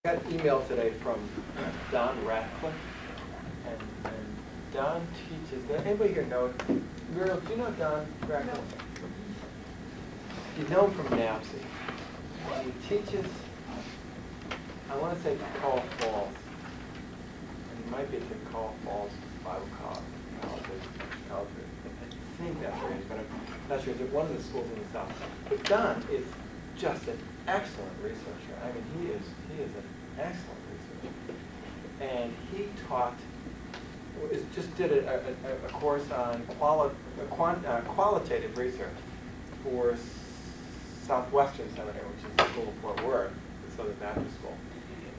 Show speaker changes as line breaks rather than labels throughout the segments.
I got an email today from Don Ratcliffe, and Don teaches. Does anybody here know? Muriel, do you know Don Ratcliffe? You know him from NAPSI. He teaches, I want to say Call Falls. And he might be at the Call Falls Bible College. I think that's where he is, but I'm not sure. It's one of the schools in the South. But Don is just an excellent researcher. I mean, he is an excellent researcher. And he taught, just did a course on qualitative research for Southwestern Seminary, which is the school of Fort Worth, the Southern Baptist School.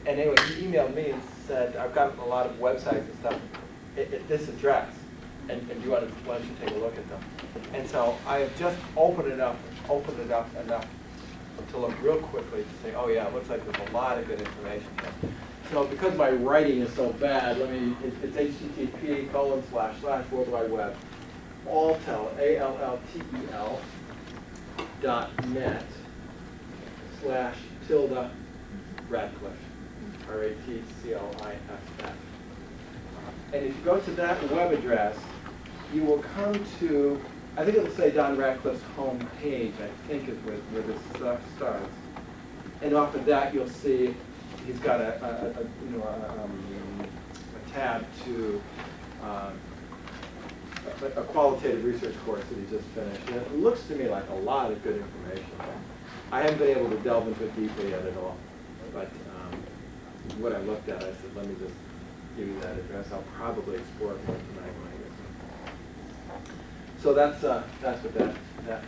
And anyway, he emailed me and said, I've got a lot of websites and stuff at this address, and why don't you take a look at them? And so I have just opened it up enough to look real quickly to say, oh yeah, it looks like there's a lot of good information here. So because my writing is so bad, it's http:// World Wide Web, alltel, ALLTEL.net /tilde Ratcliffe, RATCLIFF. And if you go to that web address, you will come to, I think it'll say Don Ratcliffe's home page, I think is where this stuff starts. And off of that, you'll see he's got a tab to a qualitative research course that he just finished. And it looks to me like a lot of good information. I haven't been able to delve into it deeply yet at all. But what I looked at, I said, let me just give you that address. I'll probably explore it more tonight when I get some. So that's what that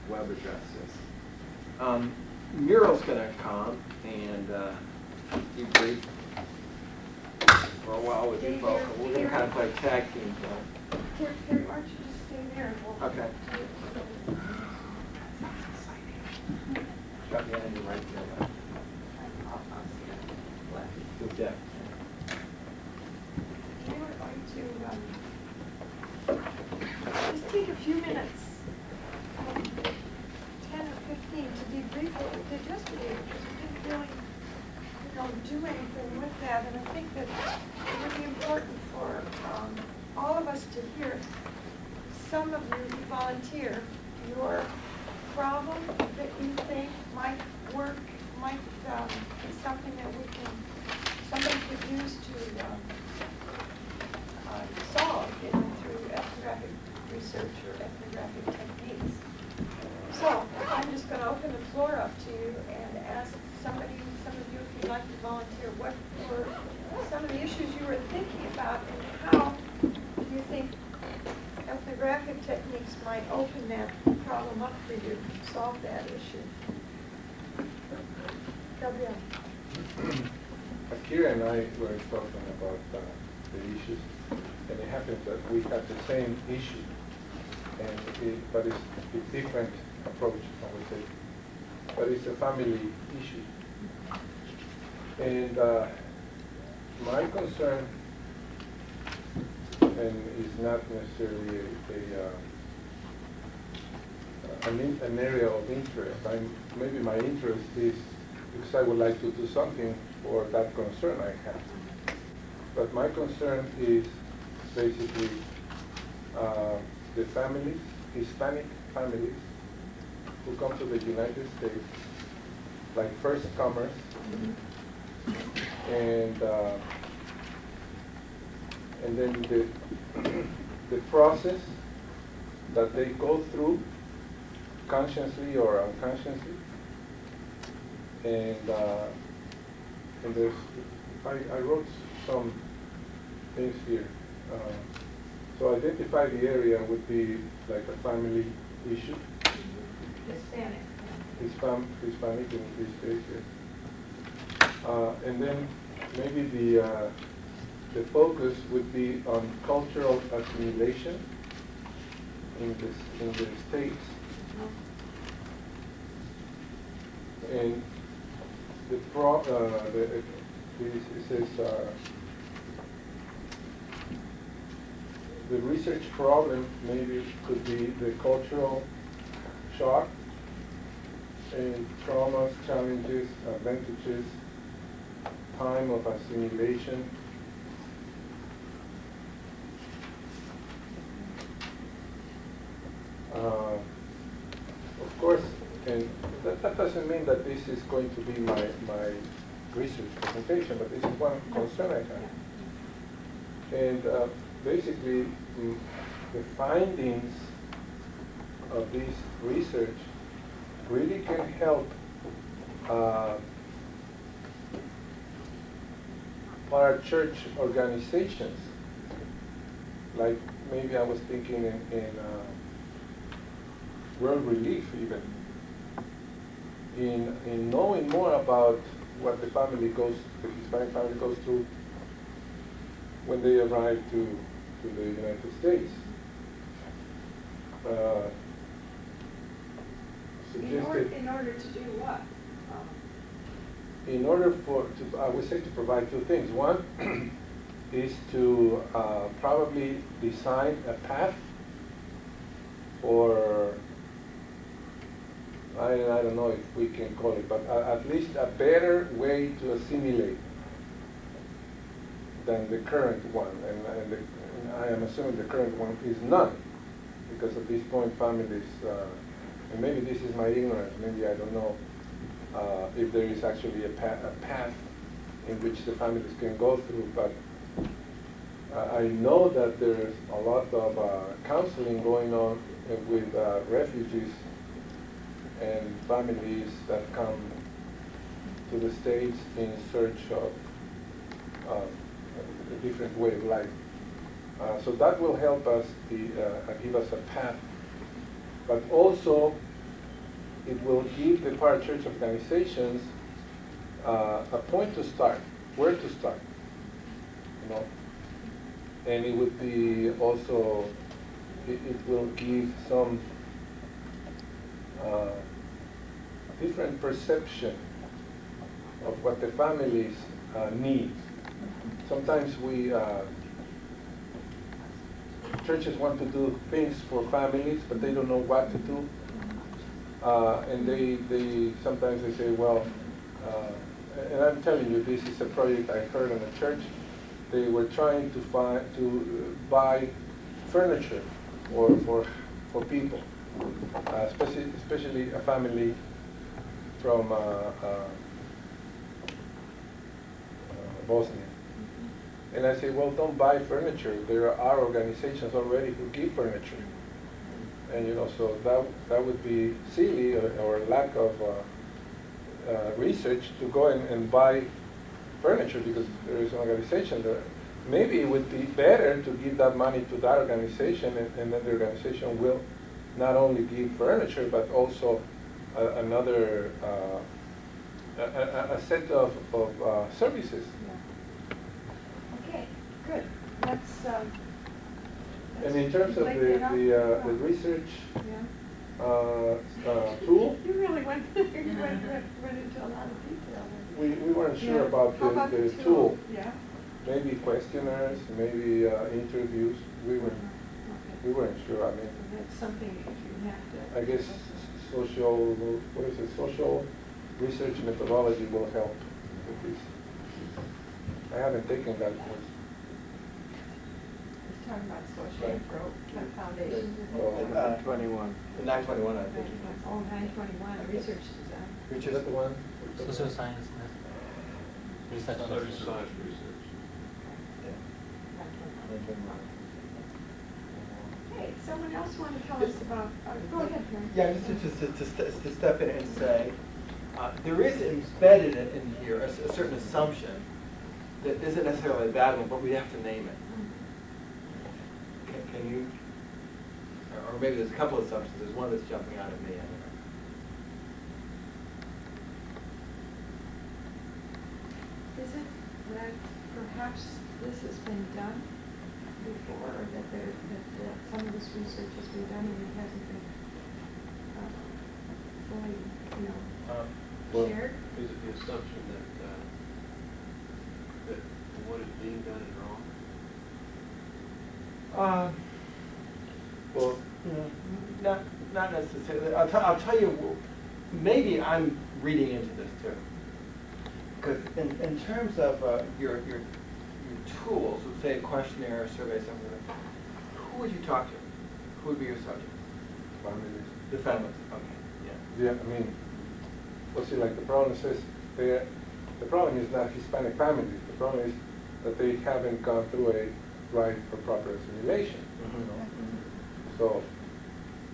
web address is. Muriel's going to come and debrief for a while with you folks. We're going to kind of play tag team.
Here, why don't you just stay there?
Okay. Got the enemy right there. Yeah.
You are going to just take a few minutes, 10 or 15, to debrief what we did yesterday, because we didn't really, do anything with that. And I think that it would be important for all of us to hear some of you who volunteer your problem that you think might work, might be something that somebody could use to solve through ethnographic research or ethnographic techniques. So I'm just going to open the floor up to you and ask some of you, if you'd like to volunteer, what were some of the issues you were thinking about, and how do you think ethnographic techniques might open that problem up for you, solve that issue? Gabriel.
Akira and I were talking about the issues, and it happens that we have the same issue, but it's a different approach, I would say. But it's a family issue. And my concern, and is not necessarily an area of interest. Maybe my interest is because I would like to do something for that concern I have. But my concern is basically the families, Hispanic families, who come to the United States like first comers, and then the process that they go through consciously or unconsciously, and there's, I wrote some things here. So identify the area would be like a family issue.
Hispanic.
Hispanic in this case, yes. And then maybe the focus would be on cultural assimilation in the States. And it says the research problem maybe could be the cultural shock and traumas, challenges, advantages time of assimilation. Of course, and that doesn't mean that this is going to be my research presentation, but this is one concern I have. And basically, the findings of this research really can help parachurch organizations. Like maybe I was thinking in World Relief even, in knowing more about what the Hispanic family goes through when they arrive to the United States.
In order to do what?
In order I would say to provide two things. One is to probably design a path for, I don't know if we can call it, but at least a better way to assimilate than the current one. And I am assuming the current one is none, because at this point families, and maybe this is my ignorance, maybe I don't know if there is actually a path in which the families can go through, but I know that there's a lot of counseling going on with refugees and families that come to the States in search of a different way of life. So that will help us give us a path, but also it will give the parachurch organizations a point to start, where to start, you know. And it would be also, it will give some different perception of what the families need. Sometimes churches want to do things for families, but they don't know what to do. And they sometimes they say, well, and I'm telling you, this is a project I heard in a church. They were trying to buy furniture for people, especially a family from Bosnia. And I say, well, don't buy furniture. There are organizations already who give furniture. And you know, so that would be silly or lack of research to go and buy furniture, because there is an organization there. Maybe it would be better to give that money to that organization, and then the organization will not only give furniture, but also another a set of services.
Yeah. Okay, good. Let's
And in terms of the research tool,
you really went into a lot of detail.
we weren't sure about the tool.
Yeah.
Maybe questionnaires, maybe interviews. We weren't sure. I mean,
That's something if you have to.
I guess social research methodology will help with this. I haven't taken that course.
He's talking about social growth foundation.
21. 921, I think.
Oh, 921, research design.
Which is that the one?
Social science, research.
Social science research.
Hey, someone else want to tell us about, go ahead, Karen.
Yeah, just to step in and say, there is embedded in here a certain assumption that isn't necessarily a bad one, but we have to name it. Can you, or maybe there's a couple of assumptions. There's one that's jumping out at me anyway.
Is it that perhaps this has been done before, or that some of this research has been done and it hasn't been fully, shared?
Is it the assumption that what is being done is wrong?
Well, not necessarily. I'll tell you, maybe I'm reading into this too. because in terms of your tools, let's say a questionnaire, a survey, something like that, who would you talk to? Who would be your subject?
Families.
The families. Okay.
Yeah, I mean, well, see, like the problem is, the problem is not Hispanic families. The problem is that they haven't gone through a right or proper assimilation.
Mm-hmm.
You know?
Mm-hmm.
So,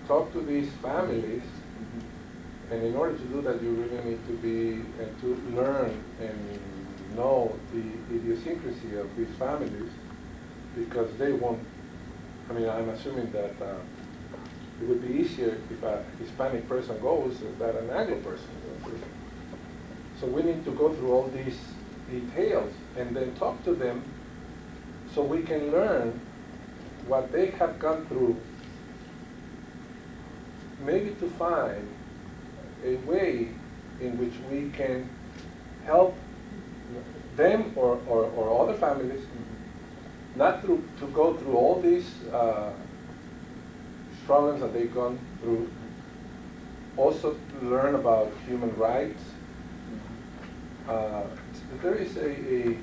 talk to these families,
Mm-hmm.
and in order to do that, you really need to be and to learn and know the idiosyncrasy of these families, because they won't. I mean, I'm assuming that it would be easier if a Hispanic person goes than an Anglo person goes. So we need to go through all these details and then talk to them so we can learn what they have gone through, maybe to find a way in which we can help them or other families not to go through all these problems that they've gone through, also to learn about human rights. There is a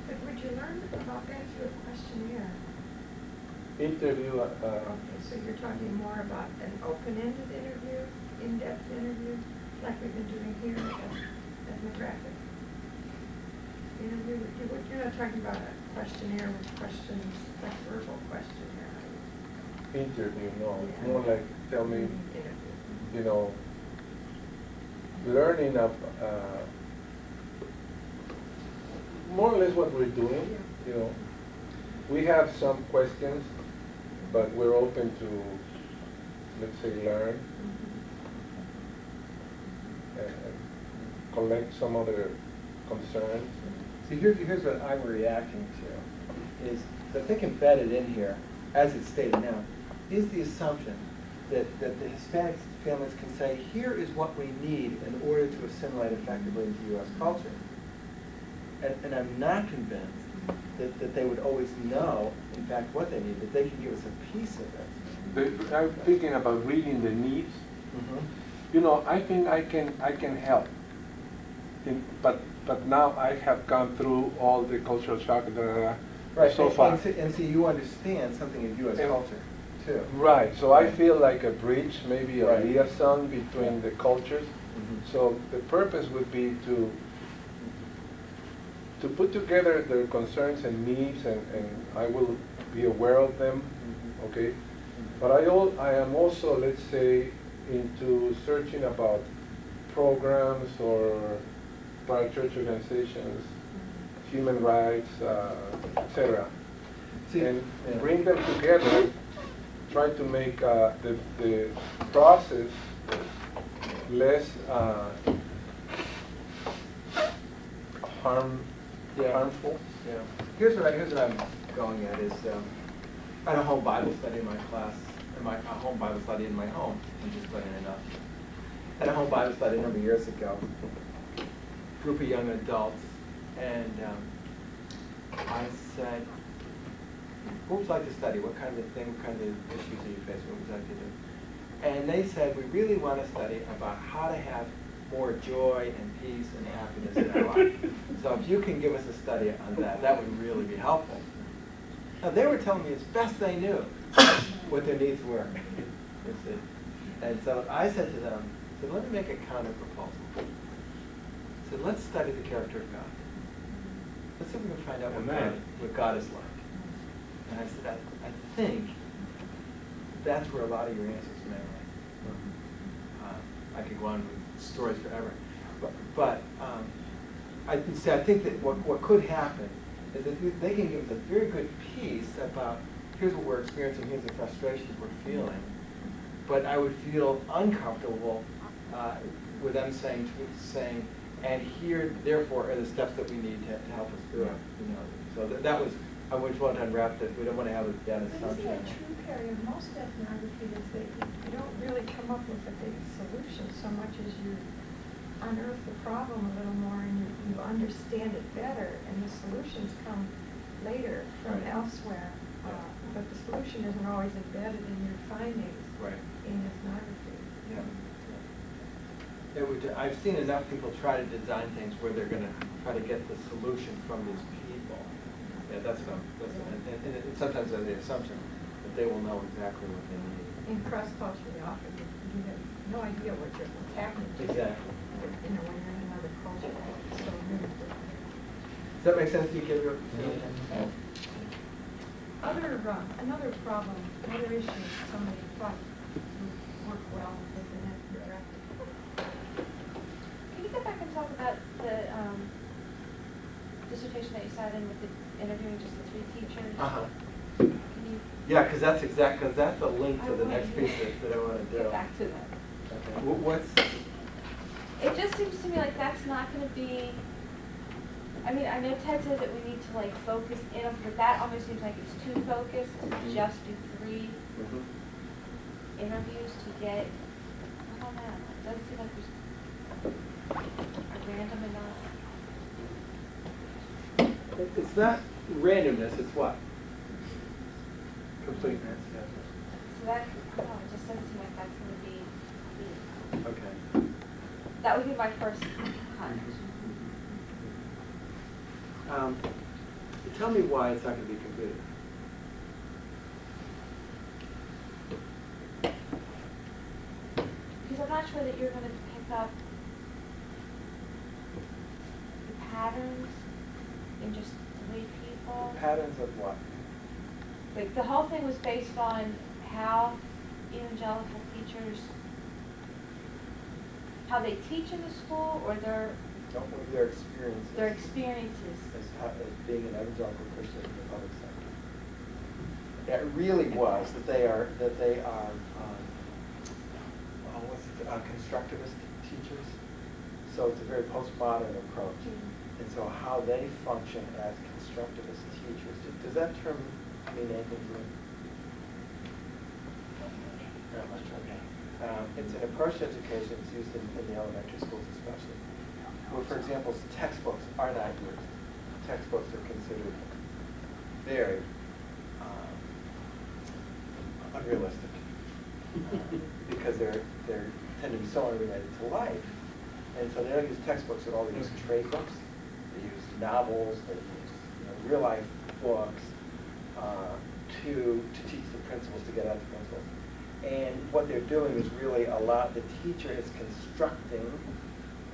But would you learn about that through a questionnaire?
interview.
Okay, so you're talking more about an open-ended interview, in-depth interview, like we've been doing here at ethnographic interview. You're not talking about a questionnaire with questions, like verbal questionnaire.
Interview, no. It's
Yeah.
more like tell me,
Interview.
you know, learning of more or less what we're doing. You know, we have some questions, but we're open to, let's say, learn and collect some other concerns.
See, here's what I'm reacting to, is I think embedded in here, as it's stated now, is the assumption that the Hispanic families can say, here is what we need in order to assimilate effectively into U.S. culture. And I'm not convinced that they would always know, in fact, what they need, that they can give us a piece of it.
I'm thinking about reading the needs. You know, I think I can help. But now I have gone through all the cultural shock
Right,
so far.
And see, you understand something of U.S. culture, too.
Right, so I feel like a bridge, maybe a
Right.
liaison between the cultures.
Mhm.
So the purpose would be to put together their concerns and needs, and I will be aware of them, okay? But I am also, let's say, into searching about programs or parachurch organizations, human rights, etc.
See,
And
yeah.
bring them together, try to make the process less harmful.
Yeah. Here's what I'm going at is I had a home Bible study in my class, a home Bible study in my home, interestingly enough. I had a home Bible study a number of years ago, group of young adults, and I said, what would you like to study? What kind of thing, what kind of issues are you facing? What would you like to do? And they said, we really want to study about how to have more joy and peace and happiness in our life. So if you can give us a study on that, that would really be helpful. Now they were telling me as best they knew what their needs were. You see. And so I said to them, let me make a counter proposal. I said, let's study the character of God. Let's see if we can find out what God is like. And I said, I think that's where a lot of your answers may lie. I could go on with stories forever. But I think that what could happen is that they can give us a very good piece about, here's what we're experiencing, here's the frustrations we're feeling. But I would feel uncomfortable with them saying, and here, therefore, are the steps that we need to help us through it. You know, so that was, I just wanted to unwrap this. We don't want to have that assumption.
But isn't that true, Perry, of most ethnography is that you don't really come up with a big solution so much as you unearth the problem a little more and you understand it better, and the solutions come later from
Right.
elsewhere. But the solution isn't always embedded in your findings
Right.
in ethnography.
Yeah. It would, I've seen enough people try to design things where they're gonna try to get the solution from these people. Yeah, that's what and sometimes there's the assumption that they will know exactly what they need.
In cross-culturally often, you have no idea what's happening.
Exactly.
You know, when you're in another culture, it's so new.
Does that make sense to you, Gabriel?
Another problem, another issue somebody thought would work well with an ethnographic.
Can you go back and talk about the dissertation that you sat in with the interviewing just the 3 teachers?
Uh-huh.
Can you
Yeah, because that's a link to the
I
next
wanna-
piece that I want to do.
get back to that?
Okay. What's,
It just seems to me like that's not going to be. I mean, I know Ted says that we need to like focus in on, but that almost seems like it's too focused to just do 3 interviews to get. I don't know. It doesn't seem like there's random enough.
it's not randomness, it's what? Completeness,
So that, I don't know, it just doesn't seem like that's going to be.
yes. Okay.
That would be my first hunch.
Tell me why it's not going to be completed.
Because I'm not sure that you're going to pick up the patterns in just 3 people.
Patterns of what?
Like, the whole thing was based on how evangelical teachers, how they teach in the school, or their experiences.
As being an evangelical Christian in the public sector. Yeah, it really was that they are constructivist teachers. So it's a very postmodern approach. And so how they function as constructivist teachers. Does that term mean anything to you? Not much, okay. It's an approach to education. It's used in the elementary schools especially. Where, for example, textbooks are not used. Textbooks are considered very unrealistic because they're tend to be so unrelated to life, and so they don't use textbooks at all. They use trade books, they use novels, they use real life books to teach the principles, to get at the principles. And what they're doing is really the teacher is constructing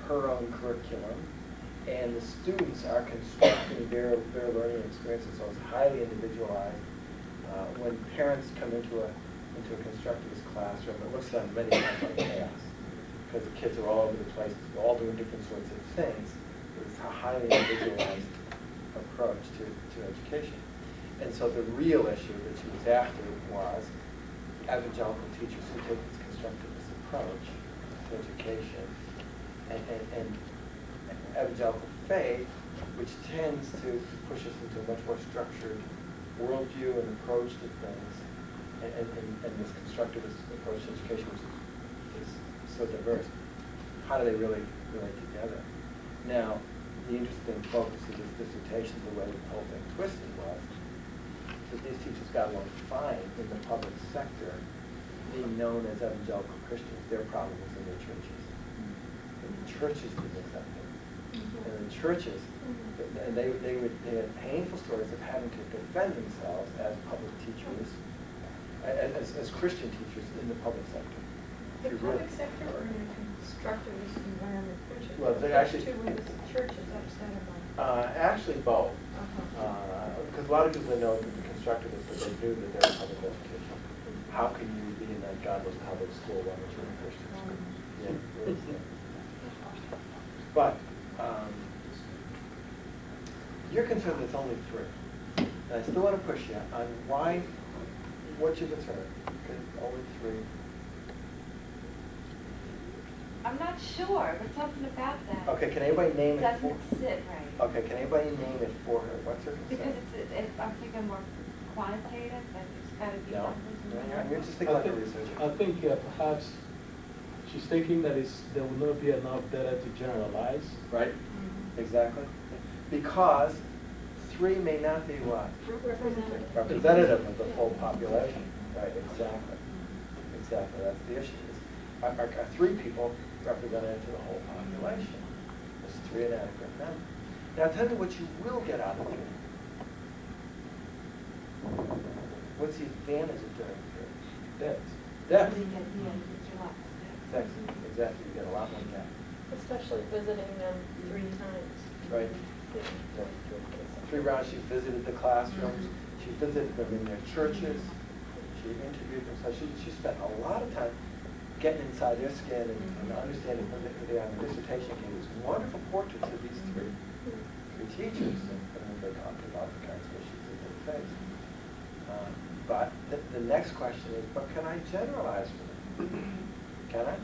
her own curriculum, and the students are constructing their learning experiences. So it's highly individualized. When parents come into a constructivist classroom, it looks like many times like chaos, because the kids are all over the place, all doing different sorts of things. It's a highly individualized approach to education. And so the real issue that she was after was evangelical teachers who take this constructivist approach to education, and evangelical faith, which tends to push us into a much more structured worldview and approach to things, and this constructivist approach to education, which is so diverse. How do they really relate together? Now, the interesting focus of this dissertation, the way the whole thing twisted, was that these teachers got along fine in the public sector, being known as evangelical Christians. Their problem was in their churches. And the churches didn't accept them. And the churches, and they had painful stories of having to defend themselves as public teachers, as Christian teachers in the public sector.
The public sector or in a constructivist environment?
Well, they actually-
When the church is upset about.
Actually, both. Because a lot of people know that the constructivists, that they knew that they were public education. How can you be in that godless public school while you're in a Christian school? Yeah. But you're concerned it's only 3. And I still want to push you on what's your concern? Okay, only 3.
I'm not sure, but something about that.
Okay, can anybody name it for?
Doesn't sit right.
Okay, can anybody name it for her? What's her concern?
Because I'm thinking more quantitative, that it's got to be
No.
numbers. and
You're just thinking like a researcher.
I think perhaps she's thinking that there will not be enough data to generalize.
Right? Exactly. Because 3 may not be what? Representative of the full population. Right, exactly. Exactly, that's the issue. Are 3 people representative to the whole population. Is 3 an adequate number? Now tell me what you will get out of 3. What's the advantage of doing 3?
Depth.
Depth.
You get, yeah, you get your lot.
Exactly, you get a lot more depth.
Especially visiting them 3 times.
Right.
Yeah.
3 rounds, she visited the classrooms, she visited them in their churches, she interviewed them, so she spent a lot of time getting inside their skin and understanding who they are. The dissertation gave us wonderful portraits of these three teachers and they talked about the kinds of issues that they faced. But the next question is, but can I generalize from them? Can I?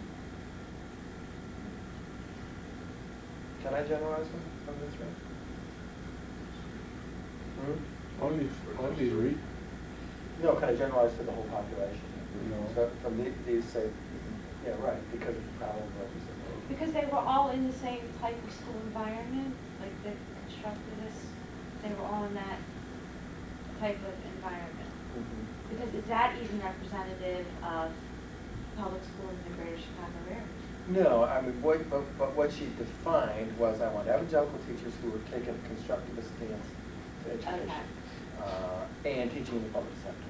Can I generalize from the 3?
Only 3?
No, can I generalize to the whole population?
No.
So from these, say, yeah, right, because of the problem representation.
Because they were all in the same type of school environment, like the constructivists, they were all in that type of environment. Because is that even representative of public schools in the greater Chicago area?
No, I mean, but what she defined was I want evangelical teachers who would take a constructivist stance to education and teaching in the public sector.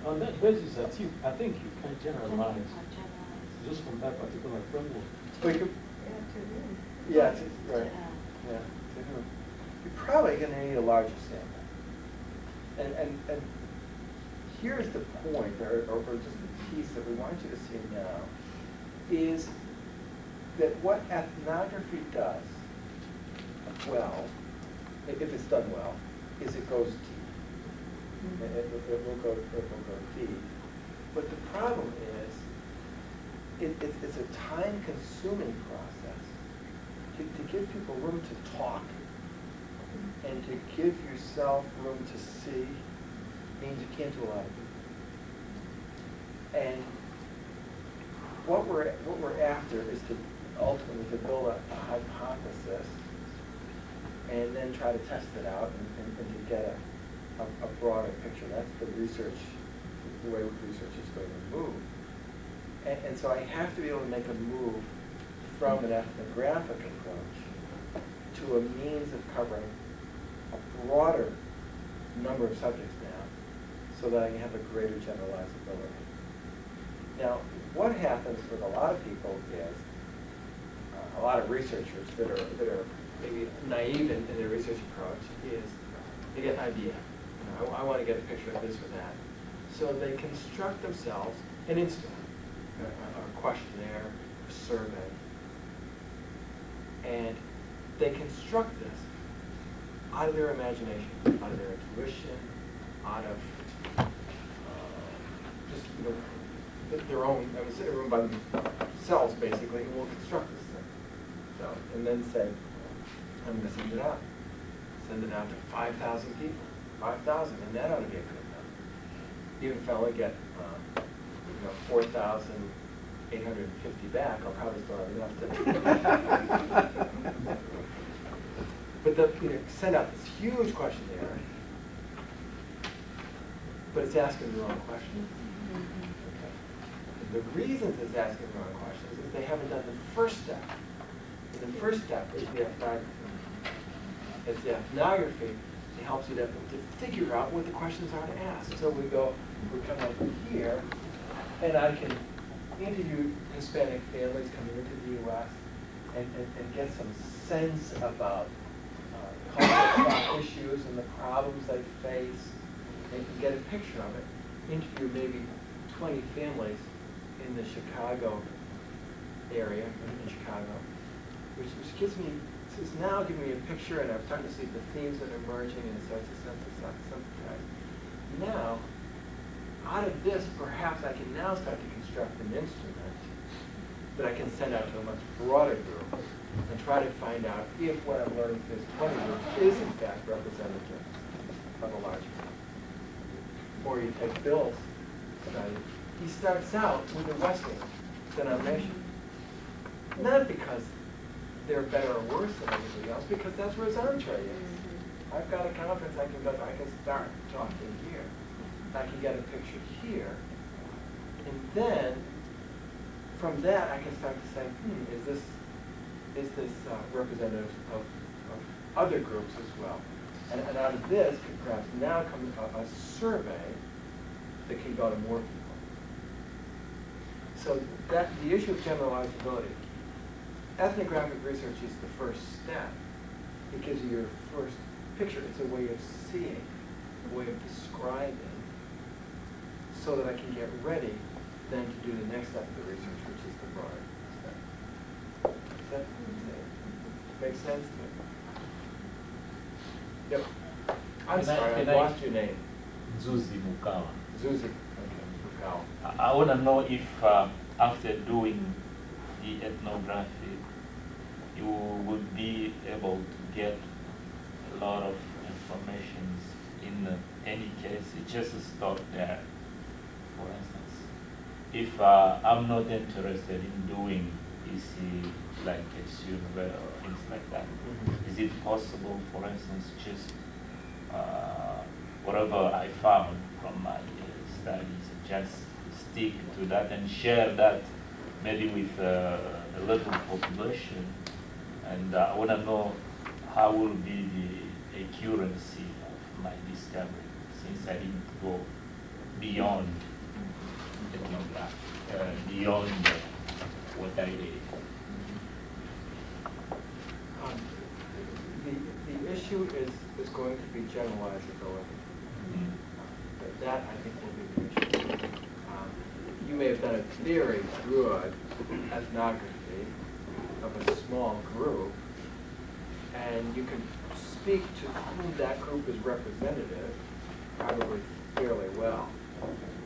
On that basis, I think you can generalize
Generalize.
just from that particular framework.
We could, yeah, right. Yeah, to whom? You're probably going to need a larger sample. And here's the point, or just the piece that we want you to see now, is that what ethnography does well, if it's done well, is it goes deep. It will go deep. But the problem is, it's a time-consuming process. To give people room to talk and to give yourself room to see means you can't do a lot of it. And what we're after is to ultimately to build a hypothesis and then try to test it out and to get a broader picture. That's the research, the way research is going to move. And so I have to be able to make a move from an ethnographic approach to a means of covering a broader number of subjects now so that I can have a greater generalizability. Now, what happens with a lot of people is, a lot of researchers that are maybe naive in their research approach is they get an idea. You know, I want to get a picture of this or that. So they construct themselves an instrument, a questionnaire, a survey, and they construct this out of their imagination, out of their intuition, out of just their own. I mean, sit in a room by themselves basically, and we'll construct this thing. So, and then say, I'm going to send it out. Send it out to 5,000 people. 5,000, and that ought to be a good number. Even if I only get 4,850 back, I'll probably still have enough to. But send out this huge questionnaire, but it's asking the wrong question. Okay. The reasons it's asking the wrong questions is they haven't done the first step. And the first step is the ethnography. It's the ethnography that helps you to figure out what the questions are to ask. So we come over here, and I can interview Hispanic families coming into the U.S. and get some sense about cultural issues and the problems they face, and get a picture of it. Interview maybe 20 families in the Chicago area, in Chicago, which gives me, is now giving me a picture, and I'm starting to see the themes that are emerging, and it starts to synthesize. Now, out of this, perhaps I can now start to construct an instrument that I can send out to a much broader group and try to find out if what I'm learning from this 20 group is in fact representative of a large group. Or you take Bill's study. He starts out with the Western denomination. Not because they're better or worse than everybody else, because that's where his entree is. I've got a conference, I can start talking here. I can get a picture here. And then,
from that, I can start to say, is this representative of other groups as well? And out of this could perhaps now come a survey that can go to more people. So that the issue of generalizability, ethnographic research is the first step. It gives you your first picture. It's a way of seeing, a way of describing, so that I can get ready then to do the next step of the research, which is the broader step. Does that make sense to me? Yep. I'm sorry, I lost your name.
Zuzi Mukawa.
Zuzi. Okay, Mukawa.
I want to know if after doing the ethnography, you would be able to get a lot of information in any case. It just stop there. For instance, if I'm not interested in doing EC like HCU or things like that, is it possible, for instance, just whatever I found from my studies, just stick to that and share that maybe with a local population? And I want to know how will be the accuracy of my discovery, since I didn't go beyond ethnography, beyond what I did.
The issue is going to be generalizability. That, I think, will be the issue. You may have done a very good ethnography of a small group, and you can speak to whom that group is representative probably fairly well.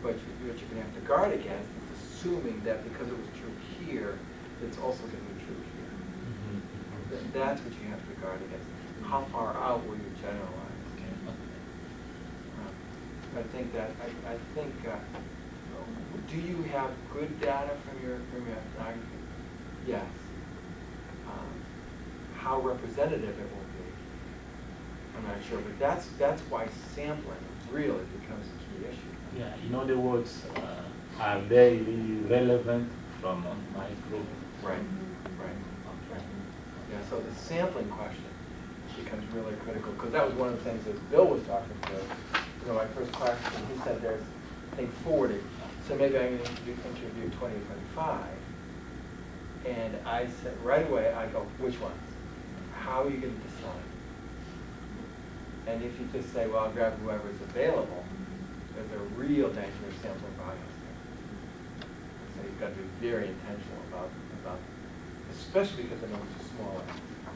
But what you're going to have to guard against is assuming that because it was true here, it's also going to be true here. That's what you have to guard against. How far out will you generalize? I think do you have good data from your ethnography? Yes. How representative it will be, I'm not sure, but that's why sampling really becomes a key issue.
Yeah, in other words, are they really relevant from my group?
Right, right.
Okay.
Yeah, so the sampling question becomes really critical, because that was one of the things that Bill was talking to. You know, my first question, he said there's, I think, 40. So maybe I'm going to interview 20 or 25. And I said, right away, I go, which ones? How are you going to decide? And if you just say, well, I'll grab whoever is available, there's a real danger of sampling bias there. So you've got to be very intentional about especially because the numbers are smaller.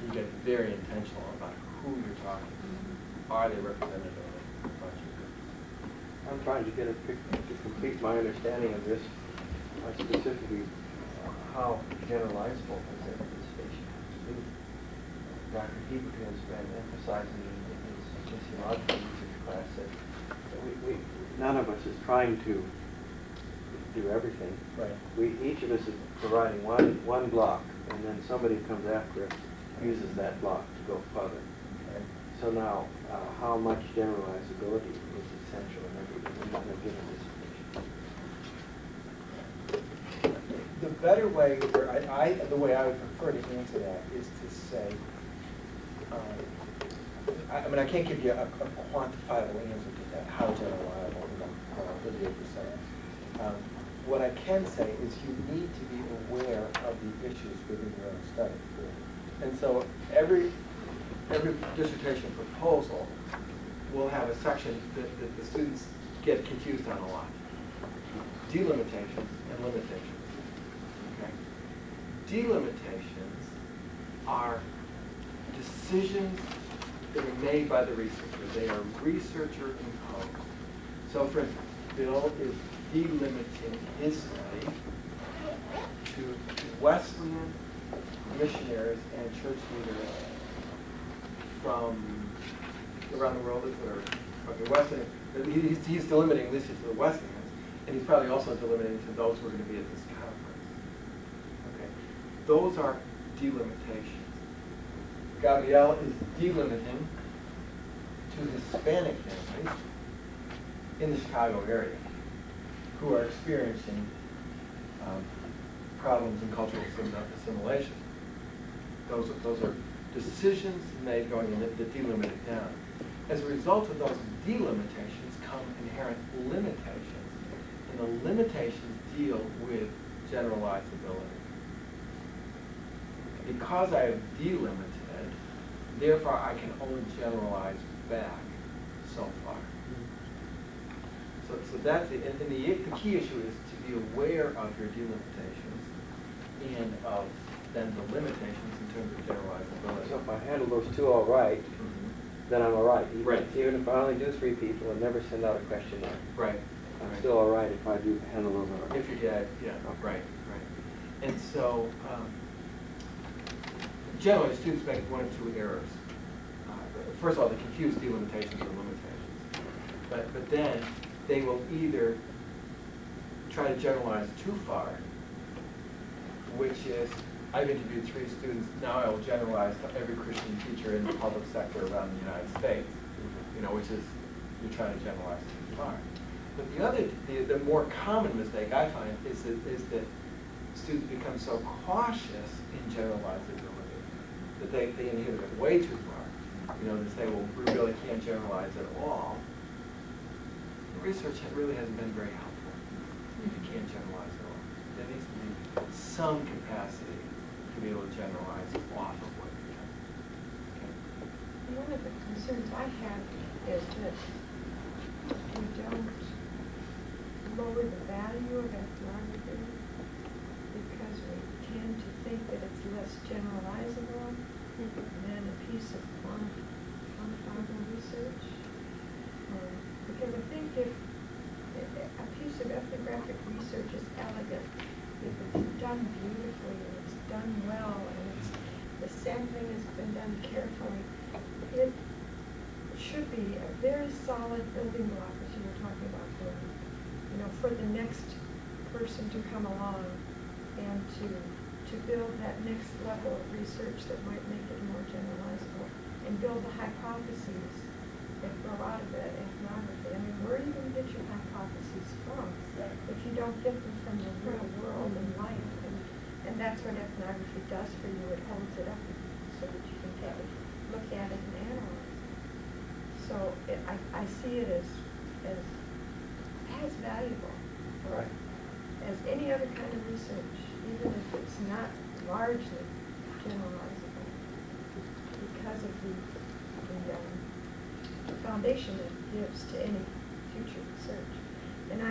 You get very intentional about who you're talking to. Are they representative of a bunch of groups?
I'm trying to get to complete my understanding of this, specifically how generalizable is it at this station. Dr. Heberton has been emphasizing in his physiological research class that none of us is trying to do everything.
Right.
Each of us is providing one block, and then somebody comes after us uses that block to go further.
Okay.
So now, how much generalizability is essential in a given dissertation?
The better way, or the way I would prefer to answer that is to say, I mean, I can't give you a quantifiable answer to that, how generalizable, the percent. What I can say is you need to be aware of the issues within your own study. And so every dissertation proposal will have a section that the students get confused on a lot. Delimitations and limitations. Okay? Delimitations are decisions that are made by the researcher. They are researcher imposed. So for instance, Bill is delimiting his study to Wesleyan missionaries and church leaders from around the world that are okay, Wesleyan. He's delimiting this to the Wesleyans, and he's probably also delimiting to those who are going to be at this conference. Okay, those are delimitations. Gabrielle is delimiting to Hispanic families in the Chicago area who are experiencing problems in cultural assimilation. Those are decisions made going in that delimit it down. As a result of those delimitations come inherent limitations, and the limitations deal with generalizability. Because I have delimited, therefore I can only generalize back so far. So that's it. And the key issue is to be aware of your delimitations and of then the limitations in terms of generalizability.
So if I handle those two all right, then I'm all right.
Right.
Even if I only do 3 people and never send out a questionnaire,
Right.
I'm still all right if I do handle those all right.
If you get, yeah, right. And so, generally, students make one of 2 errors. First of all, they confuse delimitations with limitations. But then they will either try to generalize too far, which is, I've interviewed 3 students, now I will generalize to every Christian teacher in the public sector around the United States, which is, you're trying to generalize too far. But the more common mistake I find is that students become so cautious in generalizability that they inhibit it way too far. They say, well, we really can't generalize at all. The research really hasn't been very helpful if you can't generalize at all. There needs to be some capacity to be able to generalize off of what you can. Okay.
One of the concerns I have is that we don't lower the value of ethnography because we tend to think that it's less generalizable than a piece of quantifiable research. Because I think if a piece of ethnographic research is elegant, if it's done beautifully and it's done well and the sampling has been done carefully, it should be a very solid building block, as you were talking about, for the next person to come along and to build that next level of research that might make it more generalizable and build the hypotheses that grow out of that ethnography. I mean, where are you going to get your hypotheses from if you don't get them from the real world and life? And that's what ethnography does for you. It holds it up so that you can take it, look at it and analyze it. So I see it as valuable as any other kind of research, even if it's not largely generalizable, because of the foundation it gives to any future research. And I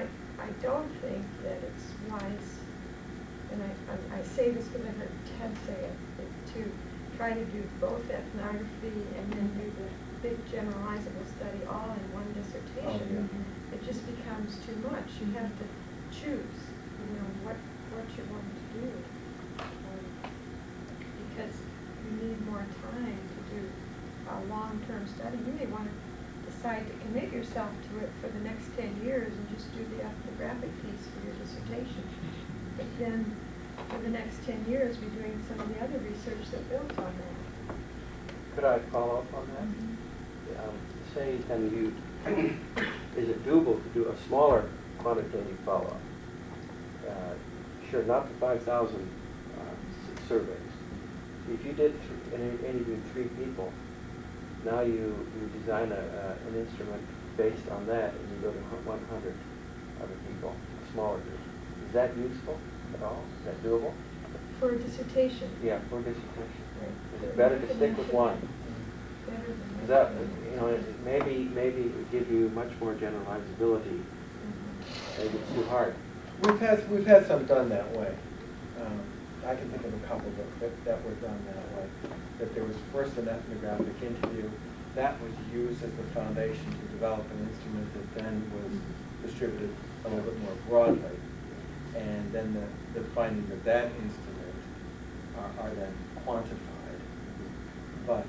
don't think that it's wise, and I say this because I heard Ted say it, to try to do both ethnography and then do the big generalizable study all in one dissertation. It just becomes too much. You have to choose, what you're going to do, because you need more time to do a long-term study. You may want to decide to commit yourself to it for the next 10 years and just do the ethnographic piece for your dissertation. But then, for the next 10 years, be doing some of the other research that builds on that.
Could I follow up on that? Say then is it doable to do a smaller quantitative follow-up? Sure, not the 5,000 surveys. If you did interviewed 3 people, now you design an instrument based on that, and you go to 100 other people, a smaller group. Is that useful at all? Is that doable?
For a dissertation?
Yeah, for a dissertation.
Right.
Is it better to stick with one?
Better than
That, maybe it would give you much more generalizability. Maybe it's too hard.
We've had some done that way. I can think of a couple that were done that way. That there was first an ethnographic interview that was used as the foundation to develop an instrument that then was distributed a little bit more broadly, and then the findings of that instrument are then quantified. But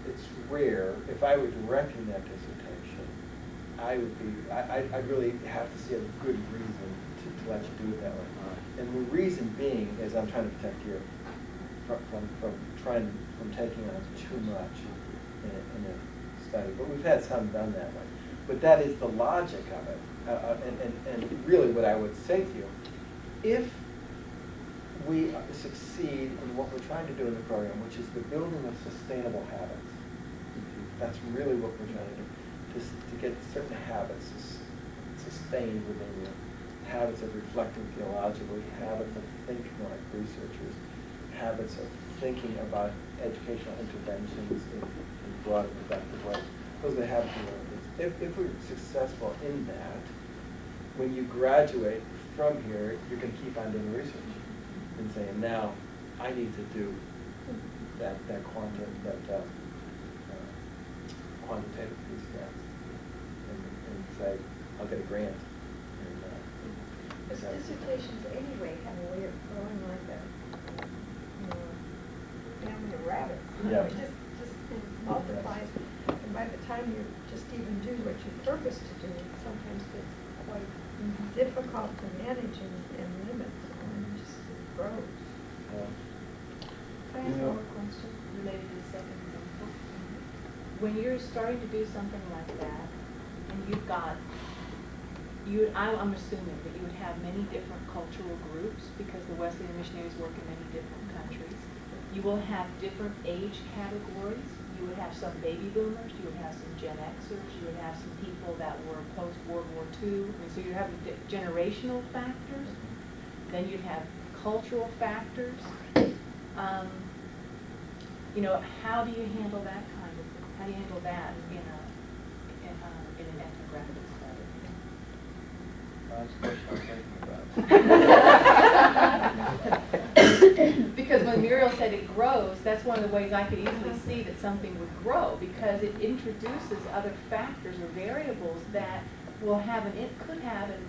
it's rare. If I were directing that dissertation, I really have to see a good reason to let you do it that way. And the reason being is I'm trying to protect you from taking on too much in a study. But we've had some done that way. But that is the logic of it. And really what I would say to you, if we succeed in what we're trying to do in the program, which is the building of sustainable habits, that's really what we're trying to do, to get certain habits sustained within you, habits of reflecting theologically, habits of thinking like researchers, habits of thinking about educational interventions in broad and productive ways. Those are the habits we learn. If we're successful in that, when you graduate from here, you can keep on doing research and saying, now I need to do that quantitative piece next, and say I'll get a grant.
Because dissertations anyway have a way of growing like a family of rabbits.
Yeah.
It just multiplies. And by the time you just even do what you purpose to do, it sometimes gets quite difficult to manage and limit. And it just grows.
Can I ask one more question related to the second example? When you're starting to do something like that, and you've got, I'm assuming that you would have many different cultural groups because the Wesleyan missionaries work in many different countries. You will have different age categories. You would have some baby boomers, you would have some Gen Xers, you would have some people that were post-World War II. I mean, so you're having generational factors. Then you'd have cultural factors. How do you handle that kind of thing? How do you handle that in an ethnographic study?
That's the question I'm thinking about.
Because when Muriel said it grows, that's one of the ways I could easily see that something would grow, because it introduces other factors or variables that will have could have and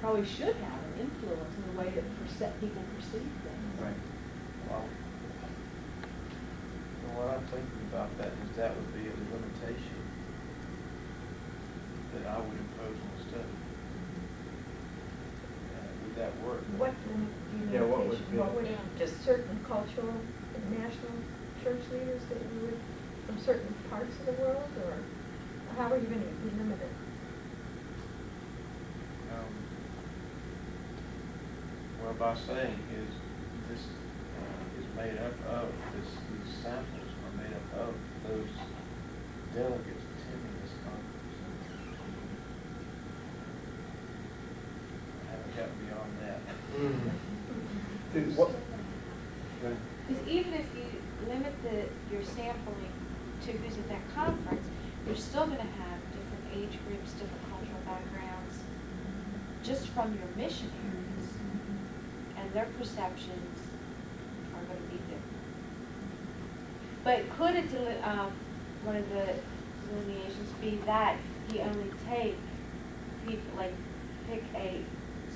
probably should have an influence in the way that people perceive things.
Right. Well, what I'm thinking about that is that would be a limitation that I would impose on the study. Would that work?
What limitation?
Yeah, what would be?
What would just certain cultural and national church leaders that you would from certain parts of the world, or how are you going to be limited?
Well, by saying is this is made up of these samples are made up of those delegates attending this conference. I haven't gotten beyond that.
Because even if you limit your sampling to who's at that conference, you're still going to have different age groups, different cultural backgrounds, just from your missionaries, and their perceptions are going to be different. But could one of the delineations be that he only take people, like pick a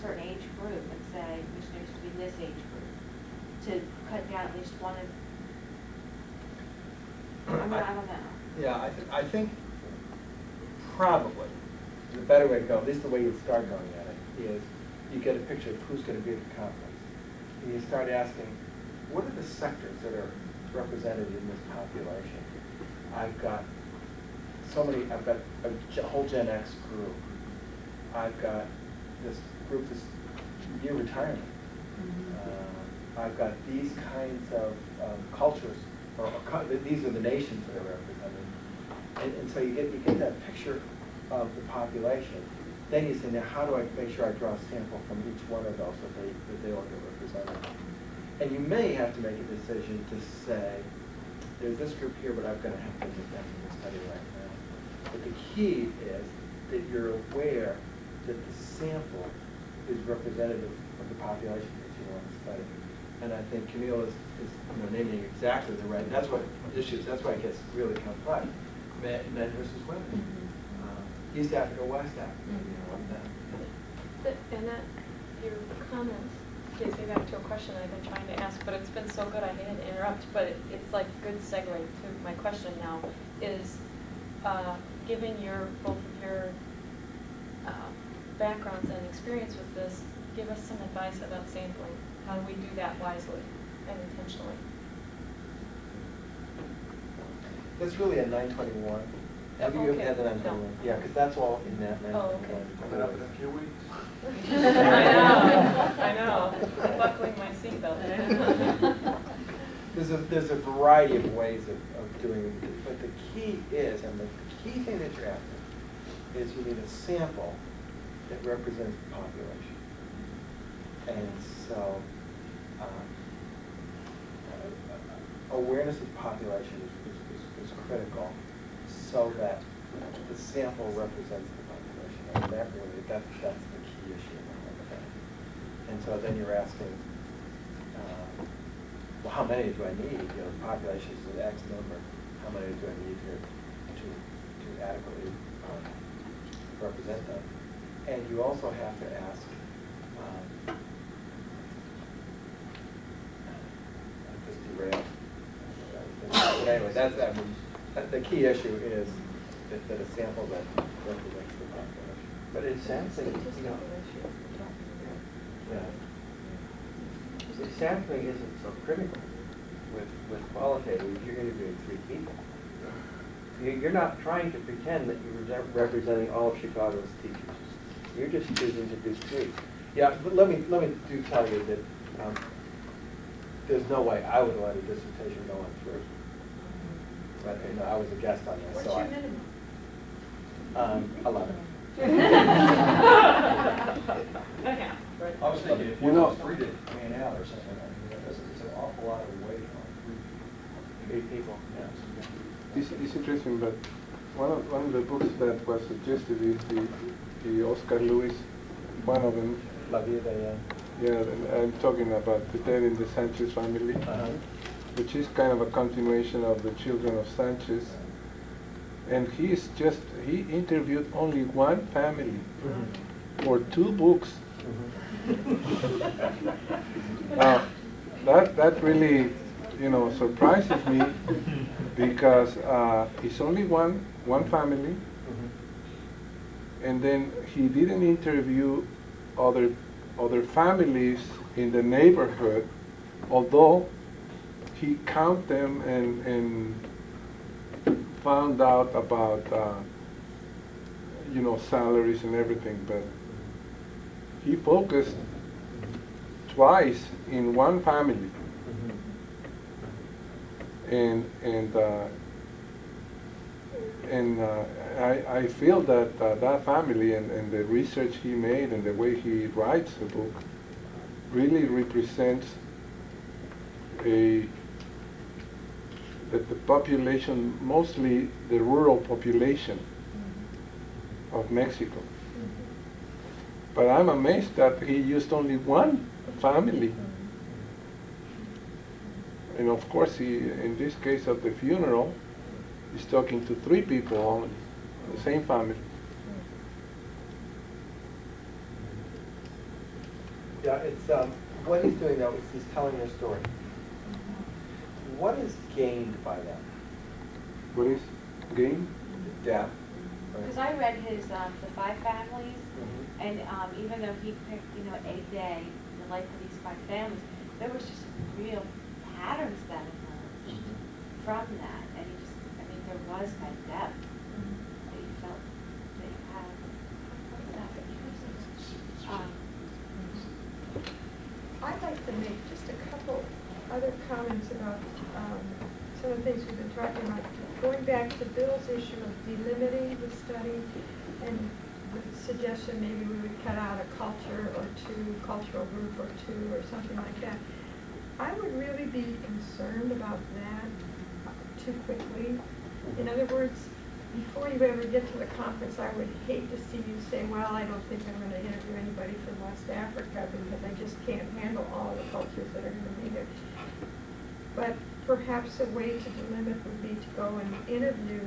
certain age group and say missionaries to be this age group, to cut down at least one of, I don't know.
Yeah, I think probably the better way to go, at least the way you start going at it, is you get a picture of who's going to be at the conference. And you start asking, what are the sectors that are represented in this population? I've got a whole Gen X group. I've got this group that's near retirement. I've got these kinds of cultures, or these are the nations that are represented. And so you get that picture of the population. Then you say, now how do I make sure I draw a sample from each one of those that they all get represented? And you may have to make a decision to say, there's this group here, but I'm going to have to get them in the study right now. But the key is that you're aware that the sample is representative of the population that you want to study. And I think Camille is naming exactly the right. That's what issues. That's why it gets really complex. Men versus women. East Africa, West Africa.
And that your comments gets me back to a question I've been trying to ask, but it's been so good I didn't interrupt. But it's like a good segue to my question now. Is given both of your backgrounds and experience with this, give us some advice about sampling. How do we do that wisely and intentionally?
That's really a 921
Have you
Okay,
had that on
no.
timeline? Yeah, because that's all in that.
Oh, okay.
Coming up in a few weeks.
I know, buckling my seatbelt.
There's a variety of ways of doing it, but the key is, and the key thing that you're after, is you need a sample that represents the population. And so, awareness of population is critical, so that the sample represents the population. And that really, that's the key issue. And so then you're asking, well, how many do I need? You know, the population is an X number. How many do I need here to adequately represent them? And you also have to ask, I just derailed. But anyway, the key issue is that a sample that represents the population.
But it sounds like, you know, the sampling isn't so critical with qualitative. You're interviewing 3 people. You're not trying to pretend that you're representing all of Chicago's teachers. You're just choosing to do 3.
Yeah, but let me do tell you that there's no way I would let a dissertation go on 3. But you know, I was a guest on this,
What's
so
your minimum?
11.
I was thinking if
You
you
know-
want 3 to pan out or something, I mean, it's an awful lot of weight on
8 people, yeah.
It's interesting, but one of the books that was suggested is the Oscar Lewis, one of them.
La Vida, yeah.
Yeah, and I'm talking about the Dead in the Sanchez family, which is kind of a continuation of the Children of Sanchez. And he interviewed only one family for 2 books. That really, you know, surprises me because it's only one family, and then he didn't interview other families in the neighborhood, although he counted them and found out about you know, salaries and everything, but he focused twice in one family. And I feel that that family and the research he made and the way he writes the book really represents that the population, mostly the rural population of Mexico. But I'm amazed that he used only one family. And of course, in this case of the funeral, he's talking to 3 people only, the same family.
Yeah, it's what he's doing though is he's telling their story. What is gained by that?
What is gain?
Death.
Because I read his, the 5 families, and even though he picked, you know, a day in the life of these 5 families, there was just real patterns that emerged from that. And he just, I mean, there was that depth that you felt that you had.
I'd like to make just a couple other comments about some of the things we've been talking about. Going back to Bill's issue of delimiting the study and the suggestion maybe we would cut out a culture or 2, cultural group or 2 or something like that. I would really be concerned about that too quickly. In other words, before you ever get to the conference, I would hate to see you say, well, I don't think I'm going to interview anybody from West Africa because I just can't handle all the cultures that are going to be there. But perhaps a way to delimit would be to go and interview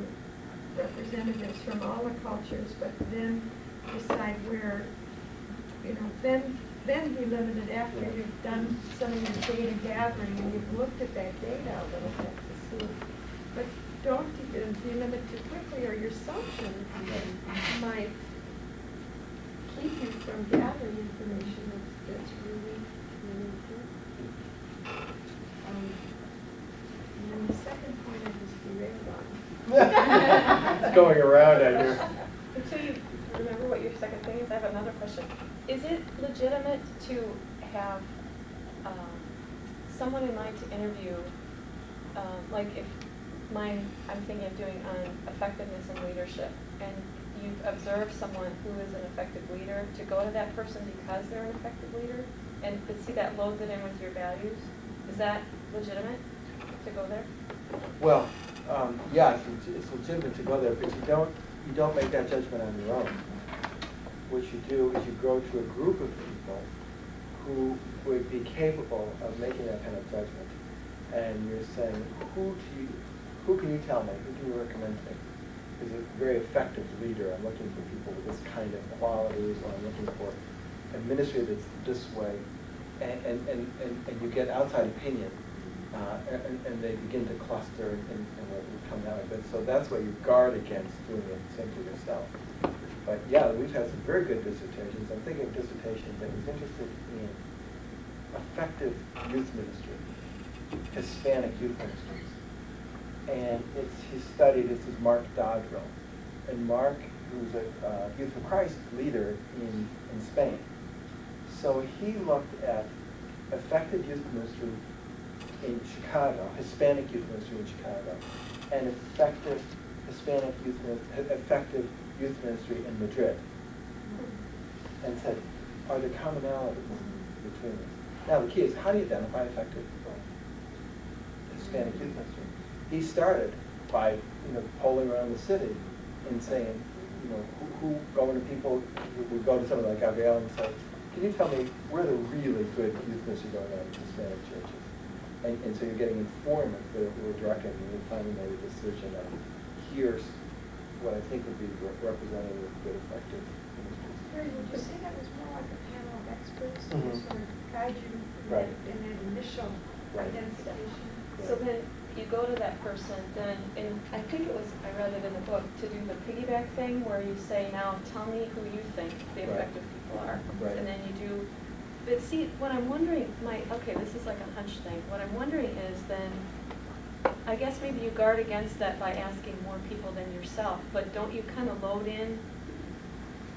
representatives from all the cultures, but then decide where, you know, then delimit it after you've done some of your data gathering and you've looked at that data a little bit to see. But don't delimit too quickly, or your assumption might keep you from gathering information that's really, really important. And then the second point I just derailed on.
going around on you.
Until you remember what your second thing is, I have another question. Is it legitimate to have someone in mind to interview, like if I'm thinking of doing on effectiveness in leadership, and you've observed someone who is an effective leader, to go to that person because they're an effective leader, and see that loads it in with your values? Is that legitimate to go there?
Well, yes, it's legitimate to go there, but you don't make that judgment on your own. What you do is you go to a group of people who would be capable of making that kind of judgment, and you're saying, who can you tell me? Who can you recommend to me? Is a very effective leader. I'm looking for people with this kind of qualities, or I'm looking for a ministry that's this way, and you get outside opinion, and they begin to cluster and what would come out of it. So that's why you guard against doing it simply yourself. But yeah, we've had some very good dissertations. I'm thinking of a dissertation that was interested in effective youth ministry, Hispanic youth ministries. And he studied, this is Mark Dodrill. And Mark, who's a Youth for Christ leader in Spain. So he looked at effective youth ministry in Chicago, Hispanic youth ministry in Chicago, and effective youth ministry in Madrid. And said, are there commonalities between them? Now the key is, how do you identify effective Hispanic youth ministry? He started by, polling around the city and saying, who going to people who would go to something like Gabriel and say, can you tell me where the really good youth ministry going on in Hispanic churches? And so you're getting informants that were directing, and you finally made a decision of, here's what I think would be representative of good effective ministries.
Harry, would you say that was more like a panel of experts to
Mhm.
sort of guide you
Right.
in that initial
Right.
identification?
So then you go to that person, then, and I think I read it in the book, to do the piggyback thing where you say, now tell me who you think the
Right.
effective people are.
Right.
And then you do, but see, what I'm wondering, okay, this is like a hunch thing. What I'm wondering is then, I guess maybe you guard against that by asking more people than yourself, but don't you kind of load in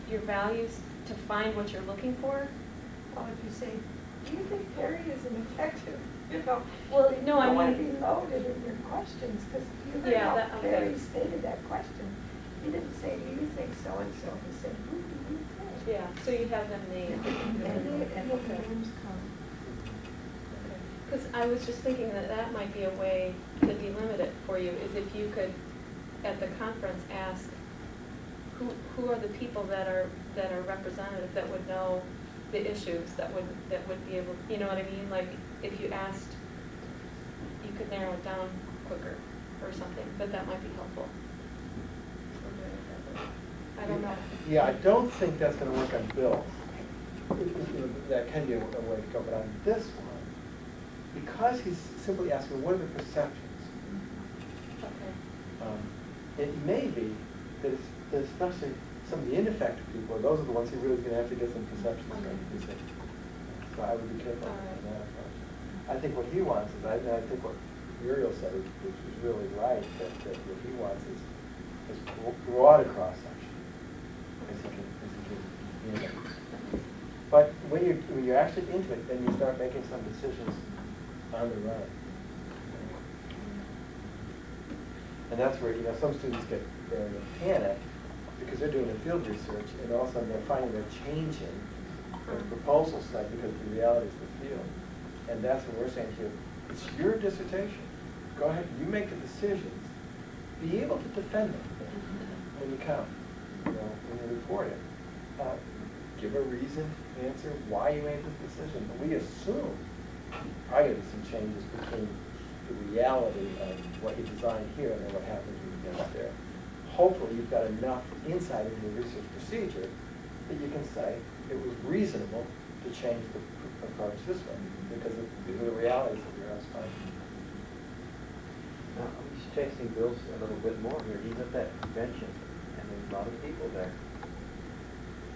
your values to find what you're looking for?
Well, if you say, do you think Harry is an effective,
Well, no, I
you want to
mean-
be loaded in your questions, because you heard
Yeah,
how
that- okay.
Harry stated that question. He didn't say, do you think so-and-so? He said, who do you think?
Yeah, so you have them name.
And the names come.
Because I was just thinking that might be a way to delimit it for you, is if you could, at the conference, ask who are the people that are representative, that would know the issues, that would be able, you know what I mean? Like, if you asked, you could narrow it down quicker or something, but that might be helpful. I don't know.
Yeah, I don't think that's going to work on bills. That can be a way to go, but on this one, because he's simply asking, what are the perceptions?
Okay.
It may be that especially some of the ineffective people, those are the ones who really going to have to get some perceptions right. So I would be careful on that approach. I think what he wants is, I think what Muriel said, which was really right, that what he wants is broad cross-section, as he can be in it. But when you're actually into it, then you start making some decisions on the run. And that's where, some students get very panic because they're doing the field research, and all of a sudden they're finding they're changing their proposal set because of the realities of the field. And that's what we're saying here. It's your dissertation. Go ahead, you make the decisions. Be able to defend them when you come, when you report it. Give a reasoned answer why you made this decision. But we assume probably there's some changes between the reality of what you designed here and then what happens when you get up there. Hopefully you've got enough insight into the research procedure that you can say it was reasonable to change the approach this way because these are the realities that you're finding.
Now, I'm just chasing Bill's a little bit more here. He's at that convention, and there's a lot of people there.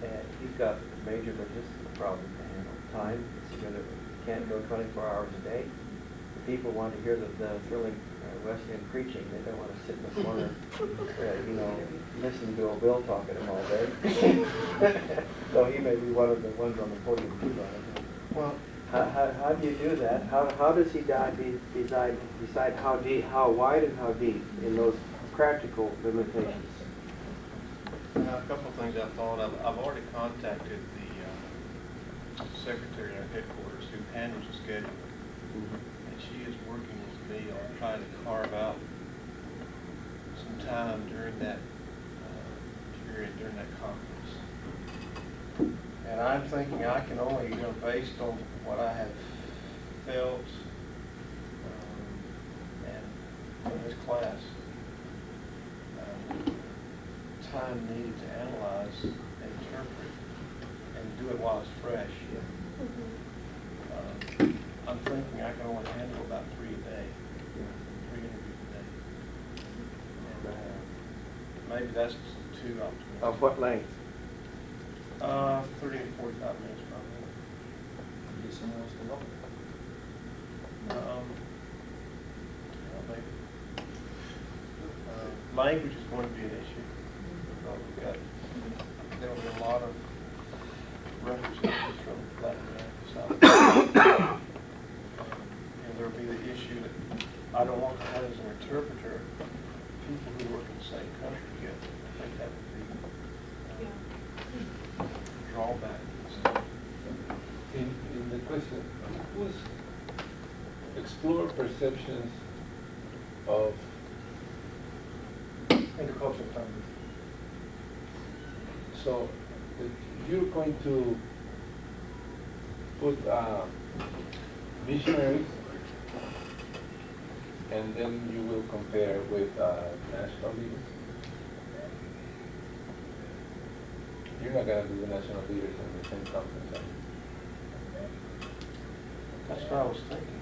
And he's got major logistical problems to handle. Time, you can't go 24 hours a day. The people want to hear the thrilling Wesleyan preaching. They don't want to sit in the corner, listen to a Bill talk at them all day. So he may be one of the ones on the podium too, Brian. Well, how do you do that? How does he decide how deep, how wide and how deep in those practical limitations?
A couple of things I thought of. I've already contacted the secretary at our headquarters who handles the schedule, and she is working with me on trying to carve out some time during that period, during that conference. And I'm thinking I can only, based on what I have felt and in this class, time needed to analyze and interpret and do it while it's fresh. I'm thinking I can only handle about 3 a day, 3 interviews a day. And, maybe that's too optimistic.
Of what length?
30 to 45 minutes probably.
Get someone else to help.
Maybe. Language is going to be an issue. There will be a lot of references from Latin America, South America. And there will be the issue that I don't want to have as an interpreter people who work in the same country together. I think that would be a drawback.
In the question, explore perceptions of
Intercultural families.
So you're going to put missionaries, and then you will compare with national leaders. You're not going to do the national leaders in the same conference.
That's what I was thinking.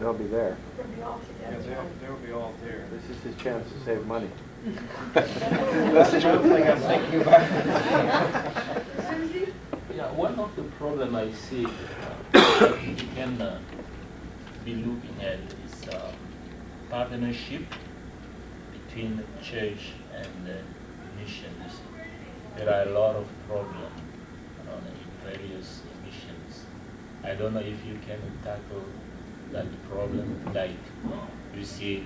They'll be there.
We'll be all
Yeah,
together.
they'll be all there.
This is his chance to save money.
That's the other thing I'm thinking about.
Susie?
Yeah, one of the problem I see that we can be looking at is partnership between the church and missions. There are a lot of problems in various missions. I don't know if you can tackle that problem, like you see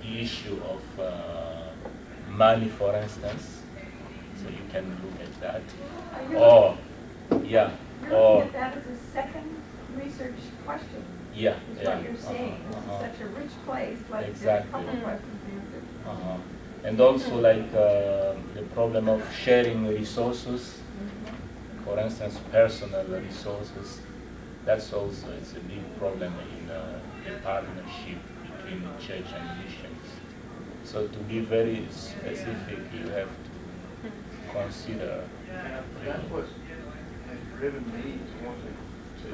the issue of money, for instance. So you can look at that. Or, yeah,
You're
or
looking at that as a second research question.
yeah,
Is
yeah.
what you're saying. This is such a rich place, let's do a
Exactly.
couple questions answered.
And also like the problem of sharing resources, for instance, personal resources. That's also it's a big problem in the partnership between the church and missions. So to be very specific, you have to consider.
That's what has driven me to want to